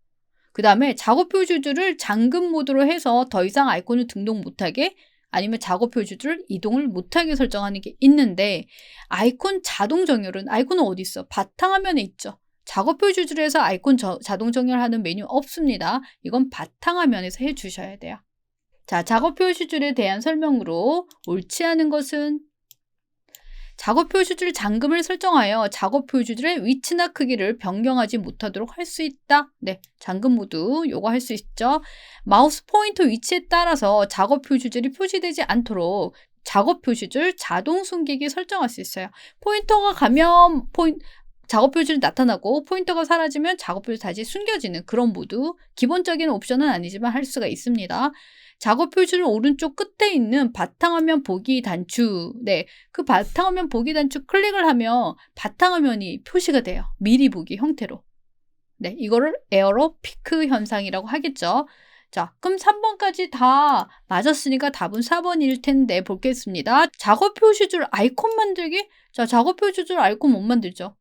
그 다음에 작업 표시줄을 잠금 모드로 해서 더 이상 아이콘을 등록 못하게 아니면 작업 표시줄을 이동을 못하게 설정하는 게 있는데 아이콘 자동 정렬은 아이콘은 어디 있어? 바탕화면에 있죠. 작업 표시줄에서 아이콘 자동 정렬하는 메뉴 없습니다. 이건 바탕화면에서 해주셔야 돼요. 자, 작업 표시줄에 대한 설명으로 옳지 않은 것은 작업 표시줄 잠금을 설정하여 작업 표시줄의 위치나 크기를 변경하지 못하도록 할 수 있다. 네, 잠금 모드 요거 할 수 있죠. 마우스 포인터 위치에 따라서 작업 표시줄이 표시되지 않도록 작업 표시줄 자동 숨기기 설정할 수 있어요. 포인터가 가면 작업 표시줄 나타나고 포인터가 사라지면 작업 표시 다시 숨겨지는 그런 모드. 기본적인 옵션은 아니지만 할 수가 있습니다. 작업 표시줄 오른쪽 끝에 있는 바탕화면 보기 단추. 네, 그 바탕화면 보기 단추 클릭을 하면 바탕화면이 표시가 돼요. 미리 보기 형태로. 네, 이거를 에어로 피크 현상이라고 하겠죠. 자, 그럼 3번까지 다 맞았으니까 답은 4번일 텐데 보겠습니다. 작업 표시줄 아이콘 만들기? 자, 작업 표시줄 아이콘 못 만들죠.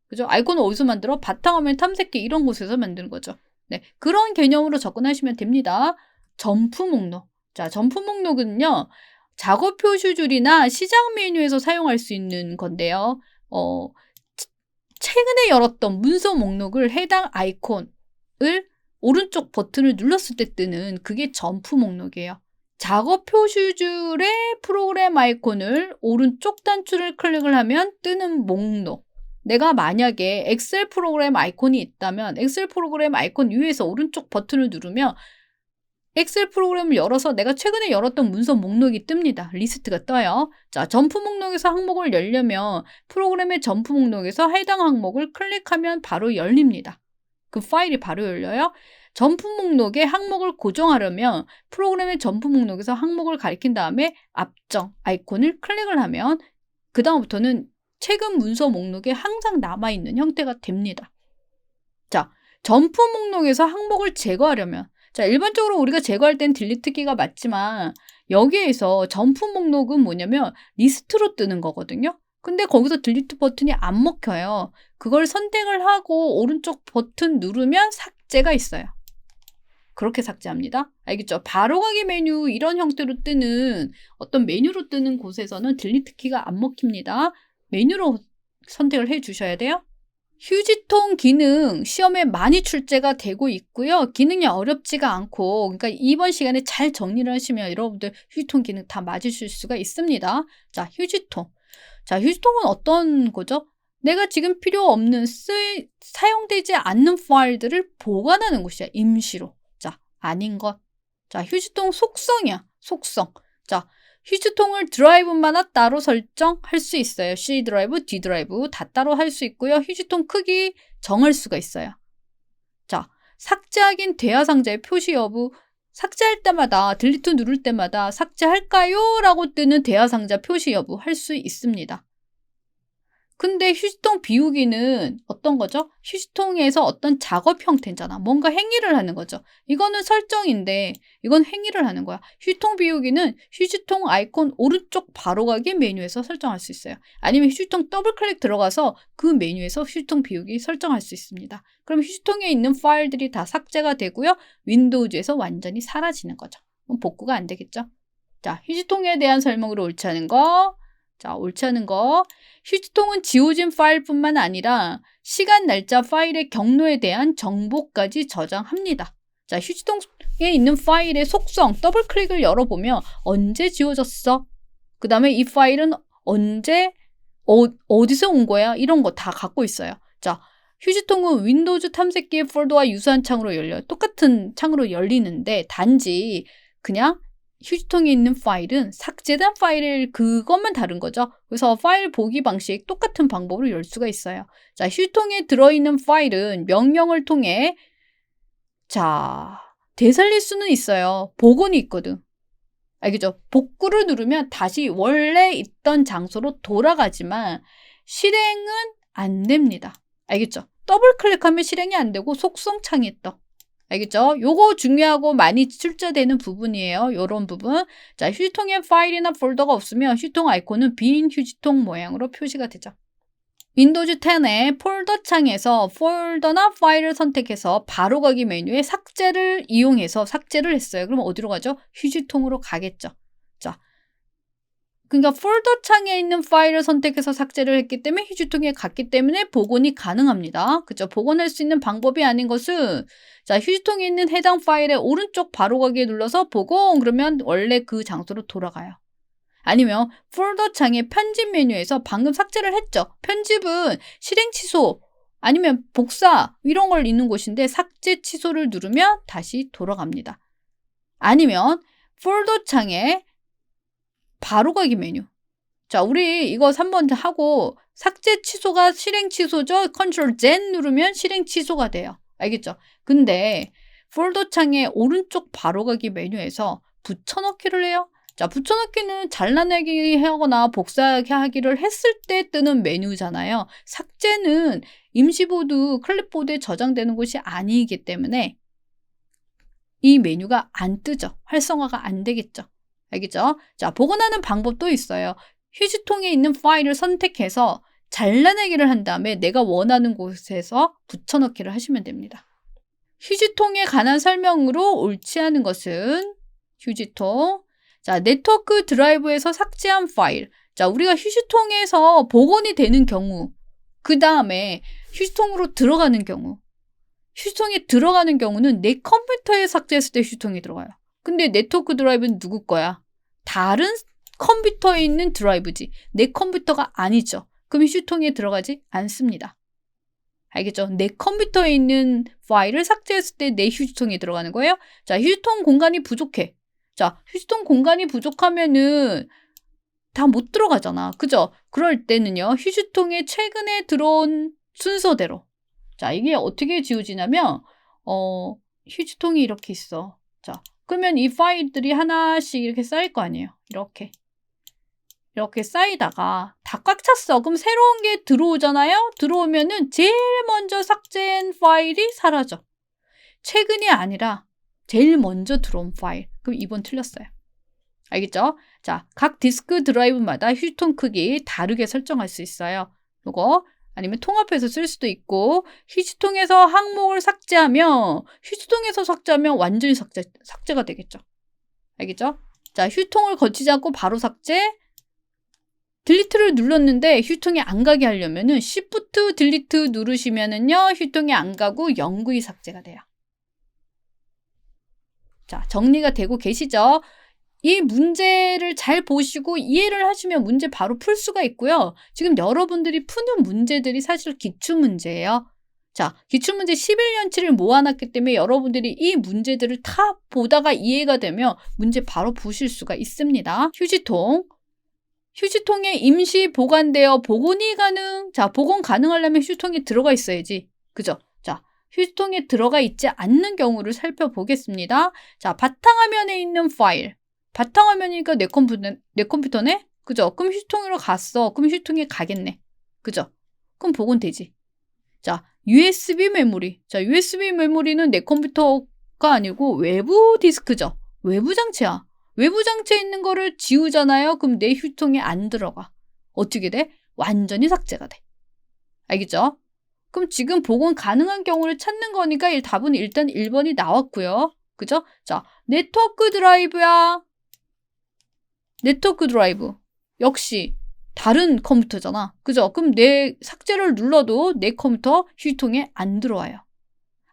그죠? 아이콘은 어디서 만들어? 바탕화면 탐색기 이런 곳에서 만드는 거죠. 네, 그런 개념으로 접근하시면 됩니다. 점프 목록. 자, 점프 목록은요. 작업 표시줄이나 시작 메뉴에서 사용할 수 있는 건데요. 최근에 열었던 문서 목록을 해당 아이콘을 오른쪽 버튼을 눌렀을 때 뜨는 그게 점프 목록이에요. 작업 표시줄의 프로그램 아이콘을 오른쪽 단추를 클릭을 하면 뜨는 목록. 내가 만약에 엑셀 프로그램 아이콘이 있다면 엑셀 프로그램 아이콘 위에서 오른쪽 버튼을 누르면 엑셀 프로그램을 열어서 내가 최근에 열었던 문서 목록이 뜹니다. 리스트가 떠요. 자, 점프 목록에서 항목을 열려면 프로그램의 점프 목록에서 해당 항목을 클릭하면 바로 열립니다. 그 파일이 바로 열려요. 점프 목록에 항목을 고정하려면 프로그램의 점프 목록에서 항목을 가리킨 다음에 앞정 아이콘을 클릭을 하면 그 다음부터는 최근 문서 목록에 항상 남아있는 형태가 됩니다. 자, 점프 목록에서 항목을 제거하려면 자, 일반적으로 우리가 제거할 땐 딜리트 키가 맞지만 여기에서 점프 목록은 뭐냐면 리스트로 뜨는 거거든요. 근데 거기서 딜리트 버튼이 안 먹혀요. 그걸 선택을 하고 오른쪽 버튼 누르면 삭제가 있어요. 그렇게 삭제합니다. 알겠죠? 바로가기 메뉴 이런 형태로 뜨는 어떤 메뉴로 뜨는 곳에서는 딜리트 키가 안 먹힙니다. 메뉴로 선택을 해 주셔야 돼요. 휴지통 기능 시험에 많이 출제가 되고 있고요. 기능이 어렵지가 않고 그러니까 이번 시간에 잘 정리를 하시면 여러분들 휴지통 기능 다 맞으실 수가 있습니다. 자, 휴지통. 자, 휴지통은 어떤 거죠? 내가 지금 필요 없는 사용되지 않는 파일들을 보관하는 곳이야. 임시로. 자, 아닌 것. 자, 휴지통 속성이야. 속성. 자, 휴지통을 드라이브만 따로 설정할 수 있어요. C 드라이브, D 드라이브 다 따로 할 수 있고요. 휴지통 크기 정할 수가 있어요. 자, 삭제 확인 대화 상자의 표시 여부. 삭제할 때마다 딜리트 누를 때마다 삭제할까요? 라고 뜨는 대화 상자 표시 여부 할 수 있습니다. 근데 휴지통 비우기는 어떤 거죠? 휴지통에서 어떤 작업 형태잖아. 뭔가 행위를 하는 거죠. 이거는 설정인데 이건 행위를 하는 거야. 휴지통 비우기는 휴지통 아이콘 오른쪽 바로가기 메뉴에서 설정할 수 있어요. 아니면 휴지통 더블클릭 들어가서 그 메뉴에서 휴지통 비우기 설정할 수 있습니다. 그럼 휴지통에 있는 파일들이 다 삭제가 되고요. 윈도우즈에서 완전히 사라지는 거죠. 그럼 복구가 안 되겠죠? 자, 휴지통에 대한 설명으로 옳지 않은 거. 자, 옳지 않은 거. 휴지통은 지워진 파일뿐만 아니라 시간, 날짜, 파일의 경로에 대한 정보까지 저장합니다. 자, 휴지통에 있는 파일의 속성, 더블클릭을 열어보면 언제 지워졌어? 그 다음에 이 파일은 언제, 어디서 온 거야? 이런 거 다 갖고 있어요. 자, 휴지통은 윈도우즈 탐색기의 폴더와 유사한 창으로 열려요. 똑같은 창으로 열리는데 단지 그냥 휴지통에 있는 파일은 삭제된 파일을 그것만 다른 거죠. 그래서 파일 보기 방식 똑같은 방법으로 열 수가 있어요. 자, 휴지통에 들어있는 파일은 명령을 통해 자, 되살릴 수는 있어요. 복원이 있거든. 알겠죠? 복구를 누르면 다시 원래 있던 장소로 돌아가지만 실행은 안 됩니다. 알겠죠? 더블 클릭하면 실행이 안 되고 속성 창이 떠. 알겠죠? 요거 중요하고 많이 출제되는 부분이에요. 요런 부분. 자, 휴지통에 파일이나 폴더가 없으면 휴지통 아이콘은 빈 휴지통 모양으로 표시가 되죠. 윈도우즈 10의 폴더 창에서 폴더나 파일을 선택해서 바로가기 메뉴에 삭제를 이용해서 삭제를 했어요. 그럼 어디로 가죠? 휴지통으로 가겠죠. 자, 그러니까 폴더 창에 있는 파일을 선택해서 삭제를 했기 때문에 휴지통에 갔기 때문에 복원이 가능합니다. 그죠? 복원할 수 있는 방법이 아닌 것은 자, 휴지통에 있는 해당 파일의 오른쪽 바로가기에 눌러서 복원 그러면 원래 그 장소로 돌아가요. 아니면 폴더 창의 편집 메뉴에서 방금 삭제를 했죠. 편집은 실행 취소 아니면 복사 이런 걸 있는 곳인데 삭제 취소를 누르면 다시 돌아갑니다. 아니면 폴더 창에 바로 가기 메뉴. 자, 우리 이거 3번 하고 삭제 취소가 실행 취소죠. 컨트롤 Z 누르면 실행 취소가 돼요. 알겠죠? 근데 폴더 창의 오른쪽 바로 가기 메뉴에서 붙여넣기를 해요. 자, 붙여넣기는 잘라내기 하거나 복사하기를 했을 때 뜨는 메뉴잖아요. 삭제는 임시보드, 클립보드에 저장되는 곳이 아니기 때문에 이 메뉴가 안 뜨죠. 활성화가 안 되겠죠. 알겠죠? 자, 복원하는 방법도 있어요. 휴지통에 있는 파일을 선택해서 잘라내기를 한 다음에 내가 원하는 곳에서 붙여넣기를 하시면 됩니다. 휴지통에 관한 설명으로 옳지 않은 것은 휴지통. 자, 네트워크 드라이브에서 삭제한 파일. 자, 우리가 휴지통에서 복원이 되는 경우, 그 다음에 휴지통으로 들어가는 경우, 휴지통에 들어가는 경우는 내 컴퓨터에 삭제했을 때 휴지통이 들어가요. 근데 네트워크 드라이브는 누구 거야? 다른 컴퓨터에 있는 드라이브지. 내 컴퓨터가 아니죠. 그럼 휴지통에 들어가지 않습니다. 알겠죠? 내 컴퓨터에 있는 파일을 삭제했을 때 내 휴지통에 들어가는 거예요. 자, 휴지통 공간이 부족해. 자, 휴지통 공간이 부족하면은 다 못 들어가잖아. 그죠? 그럴 때는요, 휴지통에 최근에 들어온 순서대로. 자, 이게 어떻게 지워지냐면, 휴지통이 이렇게 있어. 자, 그러면 이 파일들이 하나씩 이렇게 쌓일 거 아니에요. 이렇게 쌓이다가 다 꽉 찼어. 그럼 새로운 게 들어오잖아요? 들어오면은 제일 먼저 삭제한 파일이 사라져. 최근이 아니라 제일 먼저 들어온 파일. 그럼 2번 틀렸어요. 알겠죠? 자, 각 디스크 드라이브마다 휴지통 크기 다르게 설정할 수 있어요. 요거 아니면 통합해서 쓸 수도 있고, 휴지통에서 항목을 삭제하면 완전히 삭제가 되겠죠. 알겠죠? 자, 휴지통을 거치지 않고 바로 삭제. 딜리트를 눌렀는데 휴지통에 안 가게 하려면은 Shift 딜리트 누르시면은요, 휴지통에 안 가고 영구히 삭제가 돼요. 자, 정리가 되고 계시죠? 이 문제를 잘 보시고 이해를 하시면 문제 바로 풀 수가 있고요. 지금 여러분들이 푸는 문제들이 사실 기출문제예요. 자, 기출문제 11년치를 모아놨기 때문에 여러분들이 이 문제들을 다 보다가 이해가 되면 문제 바로 푸실 수가 있습니다. 휴지통에 임시 보관되어 복원이 가능. 자, 복원 가능하려면 휴지통에 들어가 있어야지. 그죠? 자, 휴지통에 들어가 있지 않는 경우를 살펴보겠습니다. 자, 바탕화면에 있는 파일. 바탕화면이니까 내 컴퓨터네? 그죠? 그럼 휴지통으로 갔어. 그럼 휴지통에 가겠네. 그죠? 그럼 복원되지. 자, USB 메모리. 자, USB 메모리는 내 컴퓨터가 아니고 외부 디스크죠. 외부 장치야. 외부 장치에 있는 거를 지우잖아요. 그럼 내 휴지통에 안 들어가. 어떻게 돼? 완전히 삭제가 돼. 알겠죠? 그럼 지금 복원 가능한 경우를 찾는 거니까 답은 일단 1번이 나왔고요. 그죠? 자, 네트워크 드라이브야. 네트워크 드라이브. 역시 다른 컴퓨터잖아. 그죠? 그럼 내 삭제를 눌러도 내 컴퓨터 휴지통에 안 들어와요.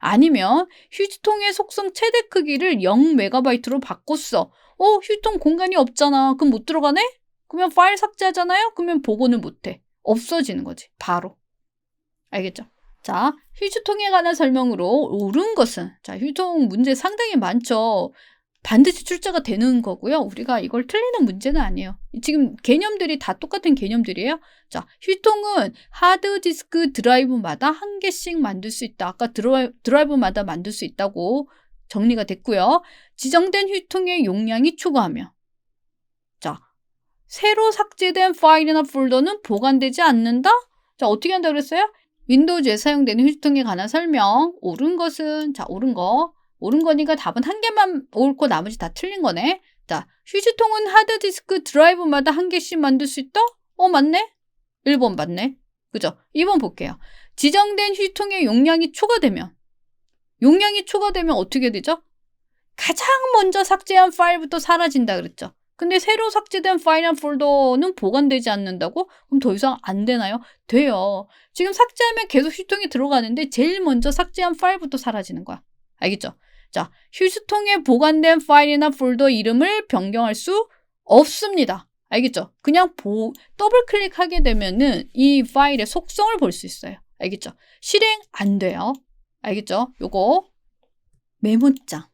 아니면 휴지통의 속성 최대 크기를 0MB로 바꿨어. 휴지통 공간이 없잖아. 그럼 못 들어가네? 그러면 파일 삭제하잖아요? 그러면 복원을 못해. 없어지는 거지. 바로. 알겠죠? 자, 휴지통에 관한 설명으로 옳은 것은, 자, 휴지통 문제 상당히 많죠. 반드시 출제가 되는 거고요. 우리가 이걸 틀리는 문제는 아니에요. 지금 개념들이 다 똑같은 개념들이에요. 자, 휴지통은 하드디스크 드라이브마다 한 개씩 만들 수 있다. 아까 드라이브마다 만들 수 있다고 정리가 됐고요. 지정된 휴지통의 용량이 추가하며, 자, 새로 삭제된 파일이나 폴더는 보관되지 않는다? 자, 어떻게 한다고 그랬어요? 윈도우즈에 사용되는 휴지통에 관한 설명. 옳은 것은, 자, 옳은 거니까 답은 한 개만 옳고 나머지 다 틀린 거네. 자, 휴지통은 하드디스크 드라이브마다 한 개씩 만들 수 있다? 맞네? 1번 맞네. 그죠? 2번 볼게요. 지정된 휴지통의 용량이 초과되면 어떻게 되죠? 가장 먼저 삭제한 파일부터 사라진다 그랬죠. 근데 새로 삭제된 파일이나 폴더는 보관되지 않는다고? 그럼 더 이상 안 되나요? 돼요. 지금 삭제하면 계속 휴지통에 들어가는데 제일 먼저 삭제한 파일부터 사라지는 거야. 알겠죠? 자, 휴지통에 보관된 파일이나 폴더 이름을 변경할 수 없습니다. 알겠죠? 그냥 더블 클릭하게 되면은 이 파일의 속성을 볼 수 있어요. 알겠죠? 실행 안 돼요. 알겠죠? 요거 메모장.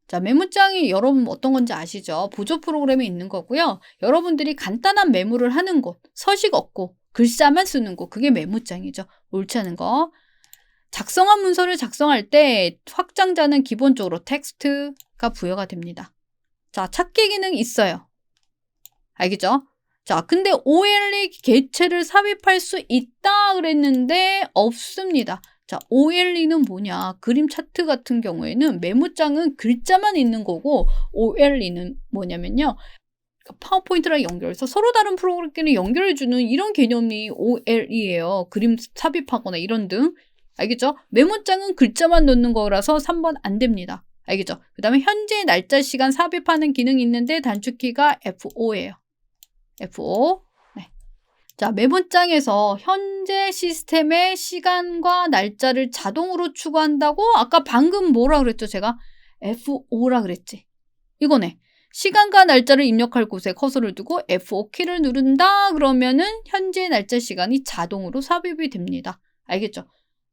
자, 메모장이 여러분 어떤 건지 아시죠? 보조 프로그램이 있는 거고요. 여러분들이 간단한 메모를 하는 곳, 서식 없고 글자만 쓰는 곳, 그게 메모장이죠. 옳지 않은 거. 작성한 문서를 작성할 때 확장자는 기본적으로 텍스트가 부여가 됩니다. 자, 찾기 기능 있어요. 알겠죠? 자, 근데 OLE 객체를 삽입할 수 있다 그랬는데 없습니다. 자, OLE는 뭐냐? 그림 차트 같은 경우에는 메모장은 글자만 있는 거고 OLE는 뭐냐면요. 파워포인트랑 연결해서 서로 다른 프로그램끼리 연결해주는 이런 개념이 OLE예요. 그림 삽입하거나 이런 등. 알겠죠? 메모장은 글자만 넣는 거라서 3번 안 됩니다. 알겠죠? 그 다음에 현재 날짜 시간 삽입하는 기능이 있는데 단축키가 F5예요. F5. 네. 자, 메모장에서 현재 시스템의 시간과 날짜를 자동으로 추가한다고 아까 방금 뭐라 그랬죠? 제가 F5라 그랬지. 이거네. 시간과 날짜를 입력할 곳에 커서를 두고 F5 키를 누른다 그러면은 현재 날짜 시간이 자동으로 삽입이 됩니다. 알겠죠?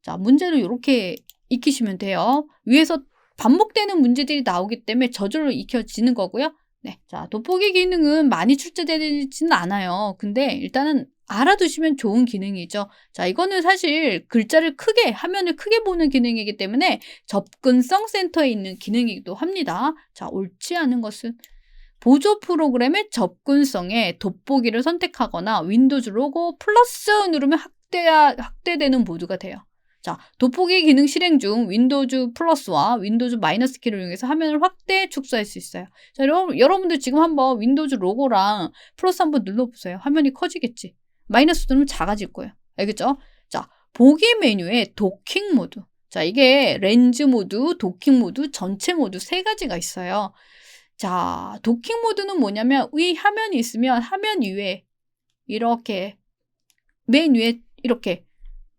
자, 문제를 이렇게 익히시면 돼요. 위에서 반복되는 문제들이 나오기 때문에 저절로 익혀지는 거고요. 네, 자, 돋보기 기능은 많이 출제되지는 않아요. 근데 일단은 알아두시면 좋은 기능이죠. 자, 이거는 사실 글자를 크게, 화면을 크게 보는 기능이기 때문에 접근성 센터에 있는 기능이기도 합니다. 자, 옳지 않은 것은 보조 프로그램의 접근성에 돋보기를 선택하거나 윈도우즈 로고 플러스 누르면 확대되는 모드가 돼요. 자, 돋보기 기능 실행 중 윈도우즈 플러스와 윈도우즈 마이너스 키를 이용해서 화면을 확대, 축소할 수 있어요. 자, 여러분들 지금 한번 윈도우즈 로고랑 플러스 한번 눌러보세요. 화면이 커지겠지. 마이너스 누르면 작아질 거예요. 알겠죠? 자, 보기 메뉴에 도킹 모드. 자, 이게 렌즈 모드, 도킹 모드, 전체 모드 세 가지가 있어요. 자, 도킹 모드는 뭐냐면 위 화면이 있으면 화면 위에 이렇게 맨 위에 이렇게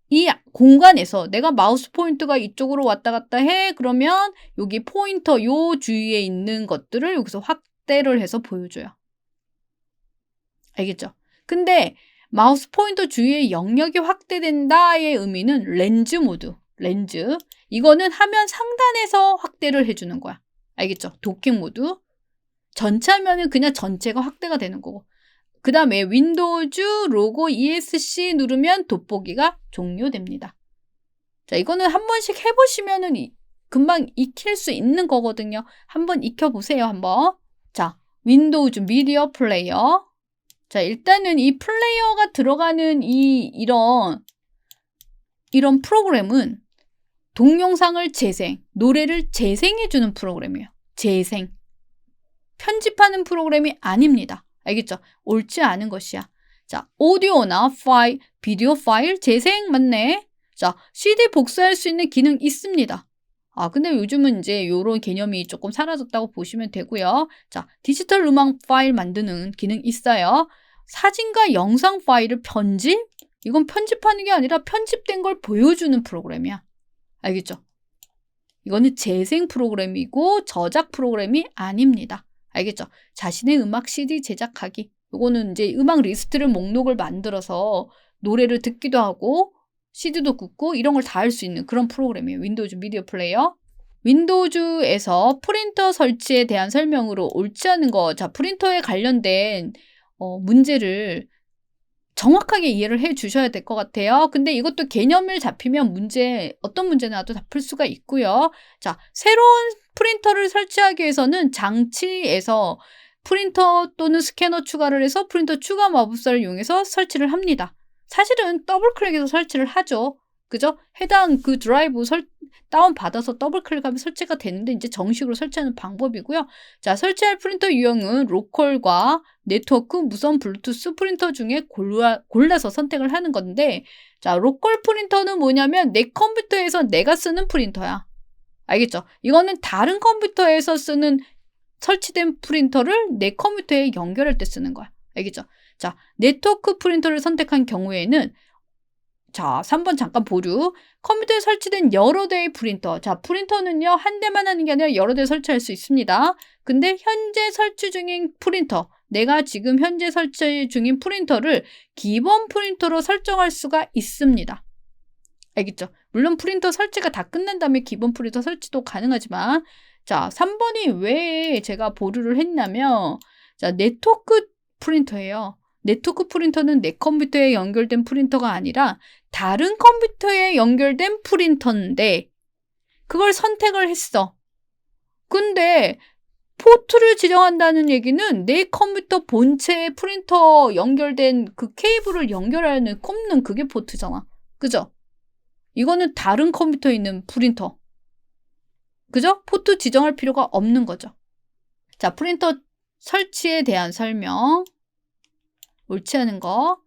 이 공간에서 내가 마우스 포인터가 이쪽으로 왔다 갔다 해. 그러면 여기 포인터 요 주위에 있는 것들을 여기서 확대를 해서 보여줘요. 알겠죠? 근데 마우스 포인터 주위의 영역이 확대된다의 의미는 렌즈 모드. 렌즈. 이거는 화면 상단에서 확대를 해주는 거야. 알겠죠? 도킹 모드. 전체 화면은 그냥 전체가 확대가 되는 거고. 그 다음에 윈도우즈 로고 ESC 누르면 돋보기가 종료됩니다. 자, 이거는 한 번씩 해보시면은 금방 익힐 수 있는 거거든요. 한번 익혀보세요, 한번. 자, 윈도우즈 미디어 플레이어. 자, 일단은 이 플레이어가 들어가는 이런 프로그램은 동영상을 재생, 노래를 재생해주는 프로그램이에요. 재생. 편집하는 프로그램이 아닙니다. 알겠죠? 옳지 않은 것이야. 자, 오디오나 파일, 비디오 파일 재생 맞네. 자, CD 복사할 수 있는 기능 있습니다. 아, 근데 요즘은 이제 이런 개념이 조금 사라졌다고 보시면 되고요. 자, 디지털 음악 파일 만드는 기능 있어요. 사진과 영상 파일을 편집? 이건 편집하는 게 아니라 편집된 걸 보여주는 프로그램이야. 알겠죠? 이거는 재생 프로그램이고 저작 프로그램이 아닙니다. 알겠죠? 자신의 음악 CD 제작하기. 이거는 이제 음악 리스트를 목록을 만들어서 노래를 듣기도 하고 CD도 굽고 이런 걸 다 할 수 있는 그런 프로그램이에요. 윈도우즈 미디어 플레이어. 윈도우즈에서 프린터 설치에 대한 설명으로 옳지 않은 거. 자, 프린터에 관련된 문제를 정확하게 이해를 해 주셔야 될 것 같아요. 근데 이것도 개념을 잡히면 어떤 문제 나와도 다 풀 수가 있고요. 자, 새로운 프린터를 설치하기 위해서는 장치에서 프린터 또는 스캐너 추가를 해서 프린터 추가 마법사를 이용해서 설치를 합니다. 사실은 더블 클릭해서 설치를 하죠. 그죠? 해당 그 드라이브 다운받아서 더블 클릭하면 설치가 되는데 이제 정식으로 설치하는 방법이고요. 자, 설치할 프린터 유형은 로컬과 네트워크, 무선 블루투스 프린터 중에 골라서 선택을 하는 건데, 자, 로컬 프린터는 뭐냐면 내 컴퓨터에서 내가 쓰는 프린터야. 알겠죠? 이거는 다른 컴퓨터에서 쓰는 설치된 프린터를 내 컴퓨터에 연결할 때 쓰는 거야. 알겠죠? 자, 네트워크 프린터를 선택한 경우에는 자, 3번 잠깐 보류. 컴퓨터에 설치된 여러 대의 프린터. 자, 프린터는요, 한 대만 하는 게 아니라 여러 대 설치할 수 있습니다. 근데 현재 설치 중인 프린터, 내가 지금 현재 설치 중인 프린터를 기본 프린터로 설정할 수가 있습니다. 알겠죠? 물론 프린터 설치가 다 끝난 다음에 기본 프린터 설치도 가능하지만, 자, 3번이 왜 제가 보류를 했냐면, 자, 네트워크 프린터예요. 네트워크 프린터는 내 컴퓨터에 연결된 프린터가 아니라 다른 컴퓨터에 연결된 프린터인데, 그걸 선택을 했어. 근데 포트를 지정한다는 얘기는 내 컴퓨터 본체에 프린터 연결된 그 케이블을 연결하는 꼽는 그게 포트잖아. 그죠? 이거는 다른 컴퓨터에 있는 프린터. 그죠? 포트 지정할 필요가 없는 거죠. 자, 프린터 설치에 대한 설명. 옳지 않은 거.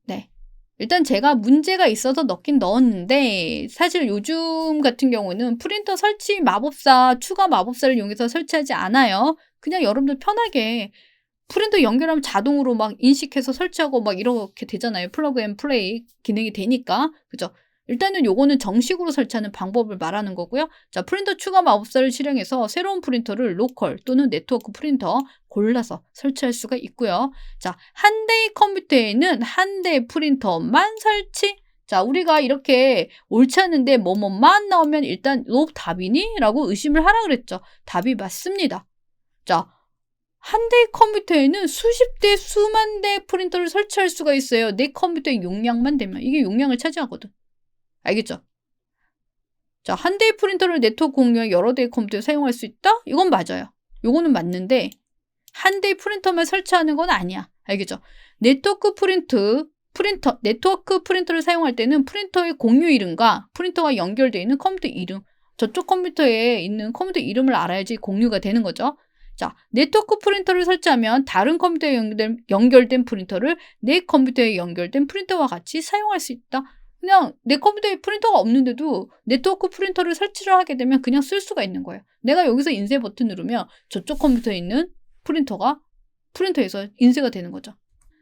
네. 일단 제가 문제가 있어서 넣긴 넣었는데 사실 요즘 같은 경우는 프린터 설치 마법사, 추가 마법사를 이용해서 설치하지 않아요. 그냥 여러분들 편하게 프린터 연결하면 자동으로 막 인식해서 설치하고 막 이렇게 되잖아요. 플러그 앤 플레이 기능이 되니까. 그죠? 일단은 요거는 정식으로 설치하는 방법을 말하는 거고요. 자, 프린터 추가 마법사를 실행해서 새로운 프린터를 로컬 또는 네트워크 프린터 골라서 설치할 수가 있고요. 자, 한 대의 컴퓨터에는 한 대의 프린터만 설치. 자, 우리가 이렇게 옳지 않은데 뭐뭐만 나오면 일단 너 답이니? 라고 의심을 하라 그랬죠. 답이 맞습니다. 자, 한 대의 컴퓨터에는 수십 대, 수만 대의 프린터를 설치할 수가 있어요. 내 컴퓨터의 용량만 되면. 이게 용량을 차지하거든. 알겠죠? 자, 한 대의 프린터를 네트워크 공유한 여러 대의 컴퓨터에 사용할 수 있다? 이건 맞아요. 요거는 맞는데 한 대의 프린터만 설치하는 건 아니야. 알겠죠? 네트워크 프린터를 사용할 때는 프린터의 공유 이름과 프린터가 연결되어 있는 컴퓨터 이름, 저쪽 컴퓨터에 있는 컴퓨터 이름을 알아야지 공유가 되는 거죠. 자, 네트워크 프린터를 설치하면 다른 컴퓨터에 연결된 프린터를 내 컴퓨터에 연결된 프린터와 같이 사용할 수 있다. 그냥 내 컴퓨터에 프린터가 없는데도 네트워크 프린터를 설치를 하게 되면 그냥 쓸 수가 있는 거예요. 내가 여기서 인쇄 버튼 누르면 저쪽 컴퓨터에 있는 프린터에서 인쇄가 되는 거죠.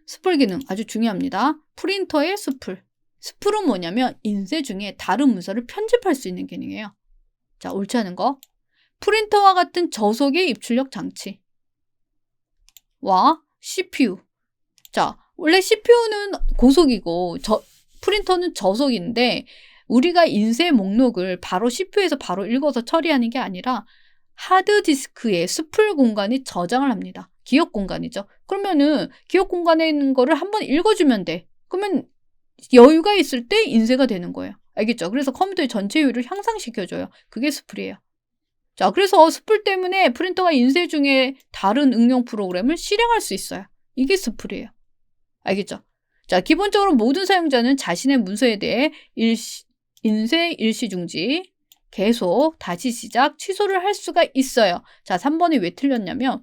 스풀 기능 아주 중요합니다. 프린터의 스풀. 스풀은 뭐냐면 인쇄 중에 다른 문서를 편집할 수 있는 기능이에요. 자, 옳지 않은 거. 프린터와 같은 저속의 입출력 장치와 CPU. 자, 원래 CPU는 고속이고 프린터는 저속인데 우리가 인쇄 목록을 바로 CPU에서 바로 읽어서 처리하는 게 아니라 하드디스크에 스풀 공간에 저장을 합니다. 기억 공간이죠. 그러면은 기억 공간에 있는 거를 한번 읽어주면 돼. 그러면 여유가 있을 때 인쇄가 되는 거예요. 알겠죠? 그래서 컴퓨터의 전체 효율을 향상시켜줘요. 그게 스풀이에요. 자, 그래서 스풀 때문에 프린터가 인쇄 중에 다른 응용 프로그램을 실행할 수 있어요. 이게 스풀이에요. 알겠죠? 자, 기본적으로 모든 사용자는 자신의 문서에 대해 인쇄 일시중지, 계속, 다시 시작, 취소를 할 수가 있어요. 자, 3번이 왜 틀렸냐면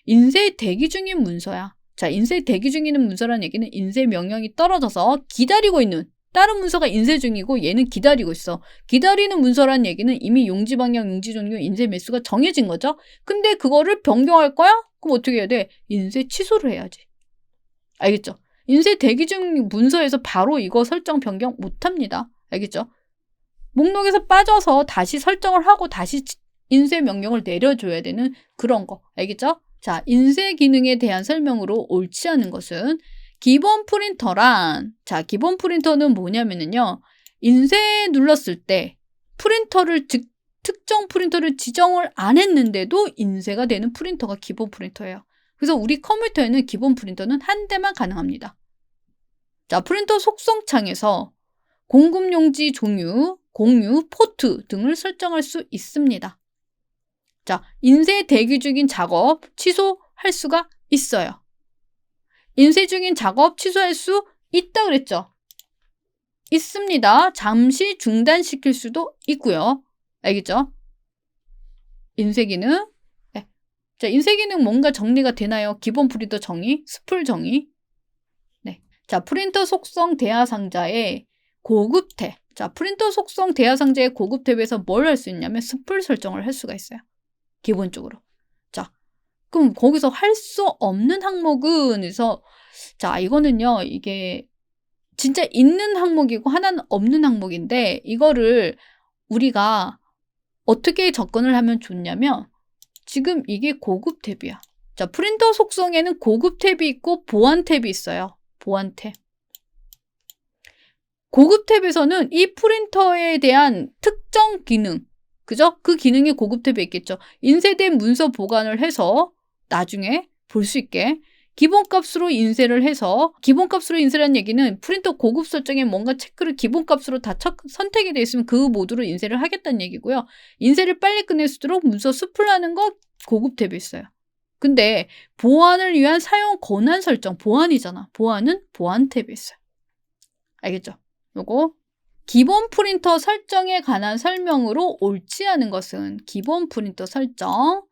인쇄 대기 중인 문서야. 자, 인쇄 대기 중인 문서라는 얘기는 인쇄 명령이 떨어져서 기다리고 있는 다른 문서가 인쇄 중이고 얘는 기다리고 있어. 기다리는 문서라는 얘기는 이미 용지 방향, 용지 종류, 인쇄 매수가 정해진 거죠. 근데 그거를 변경할 거야? 그럼 어떻게 해야 돼? 인쇄 취소를 해야지. 알겠죠? 인쇄 대기 중 문서에서 바로 이거 설정 변경 못합니다. 알겠죠? 목록에서 빠져서 다시 설정을 하고 다시 인쇄 명령을 내려줘야 되는 그런 거. 알겠죠? 자, 인쇄 기능에 대한 설명으로 옳지 않은 것은 기본 프린터란, 자, 기본 프린터는 뭐냐면요. 인쇄 눌렀을 때 특정 프린터를 지정을 안 했는데도 인쇄가 되는 프린터가 기본 프린터예요. 그래서 우리 컴퓨터에는 기본 프린터는 한 대만 가능합니다. 자, 프린터 속성 창에서 공급용지 종류, 공유, 포트 등을 설정할 수 있습니다. 자, 인쇄 대기 중인 작업 취소할 수가 있어요. 인쇄 중인 작업 취소할 수 있다 그랬죠? 있습니다. 잠시 중단시킬 수도 있고요. 알겠죠? 인쇄 기능. 네. 자, 인쇄 기능 뭔가 정리가 되나요? 기본 프린터 정의, 스풀 정의. 네. 자, 프린터 속성 대화 상자의 고급 탭. 자, 프린터 속성 대화 상자의 고급 탭에서 뭘 할 수 있냐면 스풀 설정을 할 수가 있어요. 기본적으로. 자, 그럼 거기서 할 수 없는 항목은 그래서 자, 이거는요. 이게 진짜 있는 항목이고 하나는 없는 항목인데 이거를 우리가 어떻게 접근을 하면 좋냐면 지금 이게 고급 탭이야. 자, 프린터 속성에는 고급 탭이 있고 보안 탭이 있어요. 보안 탭. 고급 탭에서는 이 프린터에 대한 특정 기능, 그죠? 그 기능이 고급 탭에 있겠죠. 인쇄된 문서 보관을 해서 나중에 볼 수 있게 기본값으로 인쇄를 해서, 기본값으로 인쇄라는 얘기는 프린터 고급 설정에 뭔가 체크를 기본값으로 다 선택이 되어 있으면 그 모드로 인쇄를 하겠다는 얘기고요. 인쇄를 빨리 끝낼 수 있도록 문서 수플하는 거 고급 탭에 있어요. 근데 보안을 위한 사용 권한 설정, 보안이잖아. 보안은 보안 탭에 있어요. 알겠죠? 요거 기본 프린터 설정에 관한 설명으로 옳지 않은 것은 기본 프린터 설정.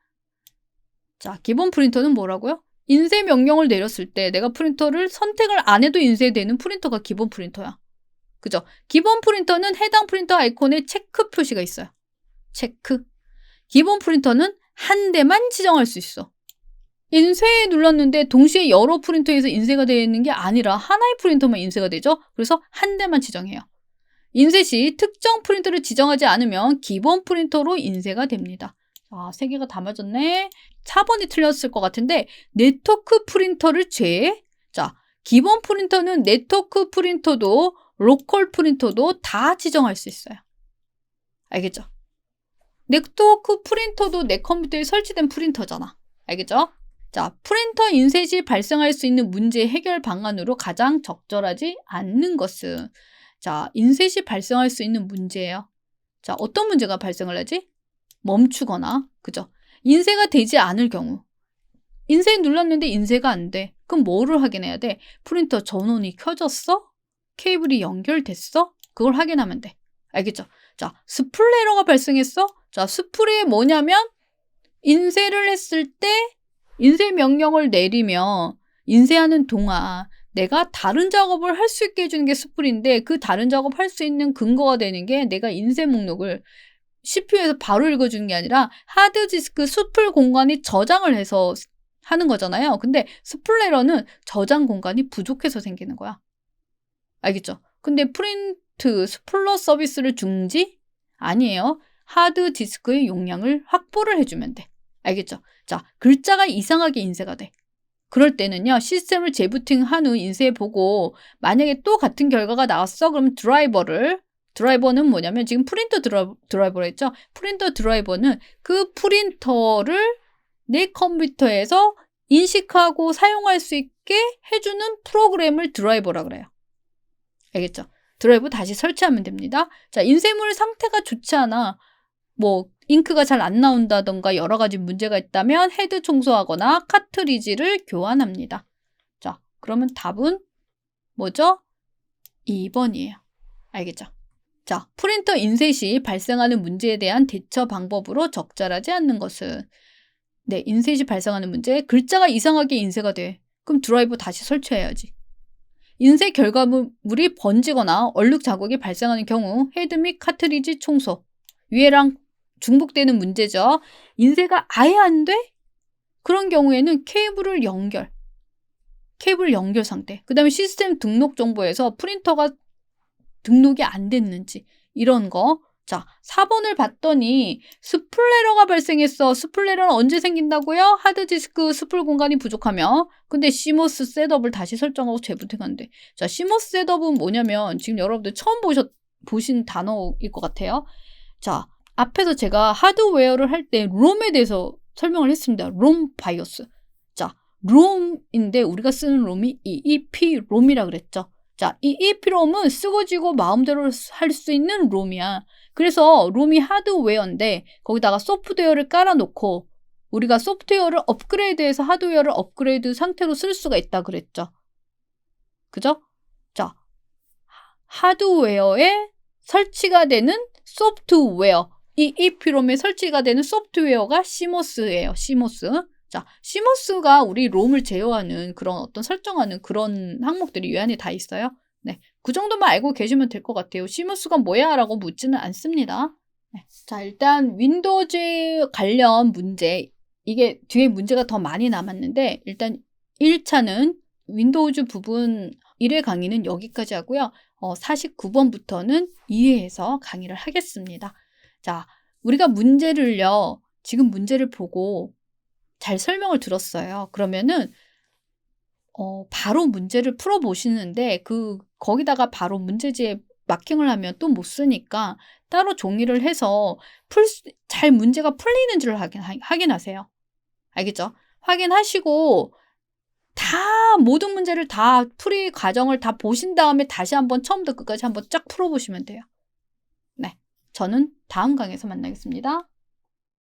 자, 기본 프린터는 뭐라고요? 인쇄 명령을 내렸을 때 내가 프린터를 선택을 안 해도 인쇄되는 프린터가 기본 프린터야. 그죠? 기본 프린터는 해당 프린터 아이콘에 체크 표시가 있어요. 체크. 기본 프린터는 한 대만 지정할 수 있어. 인쇄에 눌렀는데 동시에 여러 프린터에서 인쇄가 되어 있는 게 아니라 하나의 프린터만 인쇄가 되죠. 그래서 한 대만 지정해요. 인쇄 시 특정 프린터를 지정하지 않으면 기본 프린터로 인쇄가 됩니다. 자, 3개가 다 맞았네. 4번이 틀렸을 것 같은데 네트워크 프린터를 제외. 자, 기본 프린터는 네트워크 프린터도 로컬 프린터도 다 지정할 수 있어요. 알겠죠? 네트워크 프린터도 내 컴퓨터에 설치된 프린터잖아. 알겠죠? 자, 프린터 인쇄 시 발생할 수 있는 문제 해결 방안으로 가장 적절하지 않는 것은, 자, 인쇄 시 발생할 수 있는 문제예요. 자, 어떤 문제가 발생을 하지? 멈추거나, 그죠? 인쇄가 되지 않을 경우. 인쇄 눌렀는데 인쇄가 안 돼. 그럼 뭐를 확인해야 돼? 프린터 전원이 켜졌어? 케이블이 연결됐어? 그걸 확인하면 돼. 알겠죠? 자, 스플 에러가 발생했어? 자, 스플이 뭐냐면 인쇄를 했을 때 인쇄 명령을 내리면 인쇄하는 동안 내가 다른 작업을 할 수 있게 해주는 게 스플인데, 그 다른 작업 할 수 있는 근거가 되는 게 내가 인쇄 목록을 CPU에서 바로 읽어주는 게 아니라 하드디스크 스플 공간이 저장을 해서 하는 거잖아요. 근데 스플 에러는 저장 공간이 부족해서 생기는 거야. 알겠죠? 근데 프린트 스플러 서비스를 중지? 아니에요. 하드디스크의 용량을 확보를 해주면 돼. 알겠죠? 자, 글자가 이상하게 인쇄가 돼. 그럴 때는요, 시스템을 재부팅한 후 인쇄해보고 만약에 또 같은 결과가 나왔어? 그럼 드라이버는 뭐냐면 지금 프린터 드라이버로 했죠? 프린터 드라이버는 그 프린터를 내 컴퓨터에서 인식하고 사용할 수 있게 해주는 프로그램을 드라이버라 그래요. 알겠죠? 드라이버 다시 설치하면 됩니다. 자, 인쇄물 상태가 좋지 않아. 뭐 잉크가 잘 안 나온다던가 여러 가지 문제가 있다면 헤드 청소하거나 카트리지를 교환합니다. 자, 그러면 답은 뭐죠? 2번이에요. 알겠죠? 자, 프린터 인쇄 시 발생하는 문제에 대한 대처 방법으로 적절하지 않는 것은, 네, 인쇄 시 발생하는 문제, 글자가 이상하게 인쇄가 돼. 그럼 드라이버 다시 설치해야지. 인쇄 결과물이 번지거나 얼룩 자국이 발생하는 경우 헤드 및 카트리지 청소. 위에랑 중복되는 문제죠. 인쇄가 아예 안 돼? 그런 경우에는 케이블 연결 상태. 그 다음에 시스템 등록 정보에서 프린터가 등록이 안 됐는지, 이런 거. 자, 4번을 봤더니 스플 에러가 발생했어. 스플 에러는 언제 생긴다고요? 하드디스크 스플 공간이 부족하며. 근데 CMOS 셋업을 다시 설정하고 재부팅한대. 자, CMOS 셋업은 뭐냐면 지금 여러분들 처음 보신 단어일 것 같아요. 자, 앞에서 제가 하드웨어를 할 때 롬에 대해서 설명을 했습니다. 롬 바이오스. 자, 롬인데 우리가 쓰는 롬이 EEP 롬이라 그랬죠. 자, EEP 롬은 쓰고 지고 마음대로 할 수 있는 롬이야. 그래서 롬이 하드웨어인데 거기다가 소프트웨어를 깔아놓고 우리가 소프트웨어를 업그레이드해서 하드웨어를 업그레이드 상태로 쓸 수가 있다 그랬죠. 그죠? 자, 하드웨어에 설치가 되는 소프트웨어, EEP롬에 설치가 되는 소프트웨어가 CMOS예요. CMOS. 자, CMOS가 우리 롬을 제어하는 그런 어떤 설정하는 그런 항목들이 이 안에 다 있어요. 네, 그 정도만 알고 계시면 될 것 같아요. CMOS가 뭐야? 라고 묻지는 않습니다. 네. 자, 일단 윈도우즈 관련 문제, 이게 뒤에 문제가 더 많이 남았는데 일단 1차는 윈도우즈 부분 1회 강의는 여기까지 하고요. 49번부터는 2회에서 강의를 하겠습니다. 자, 우리가 지금 문제를 보고 잘 설명을 들었어요. 그러면은 바로 문제를 풀어보시는데 거기다가 바로 문제지에 마킹을 하면 또 못 쓰니까 따로 종이를 해서 잘 문제가 풀리는지를 확인하세요. 알겠죠? 확인하시고 모든 문제를 다 풀이 과정을 다 보신 다음에 다시 한번 처음부터 끝까지 한번 쫙 풀어보시면 돼요. 네, 저는 다음 강의에서 만나겠습니다.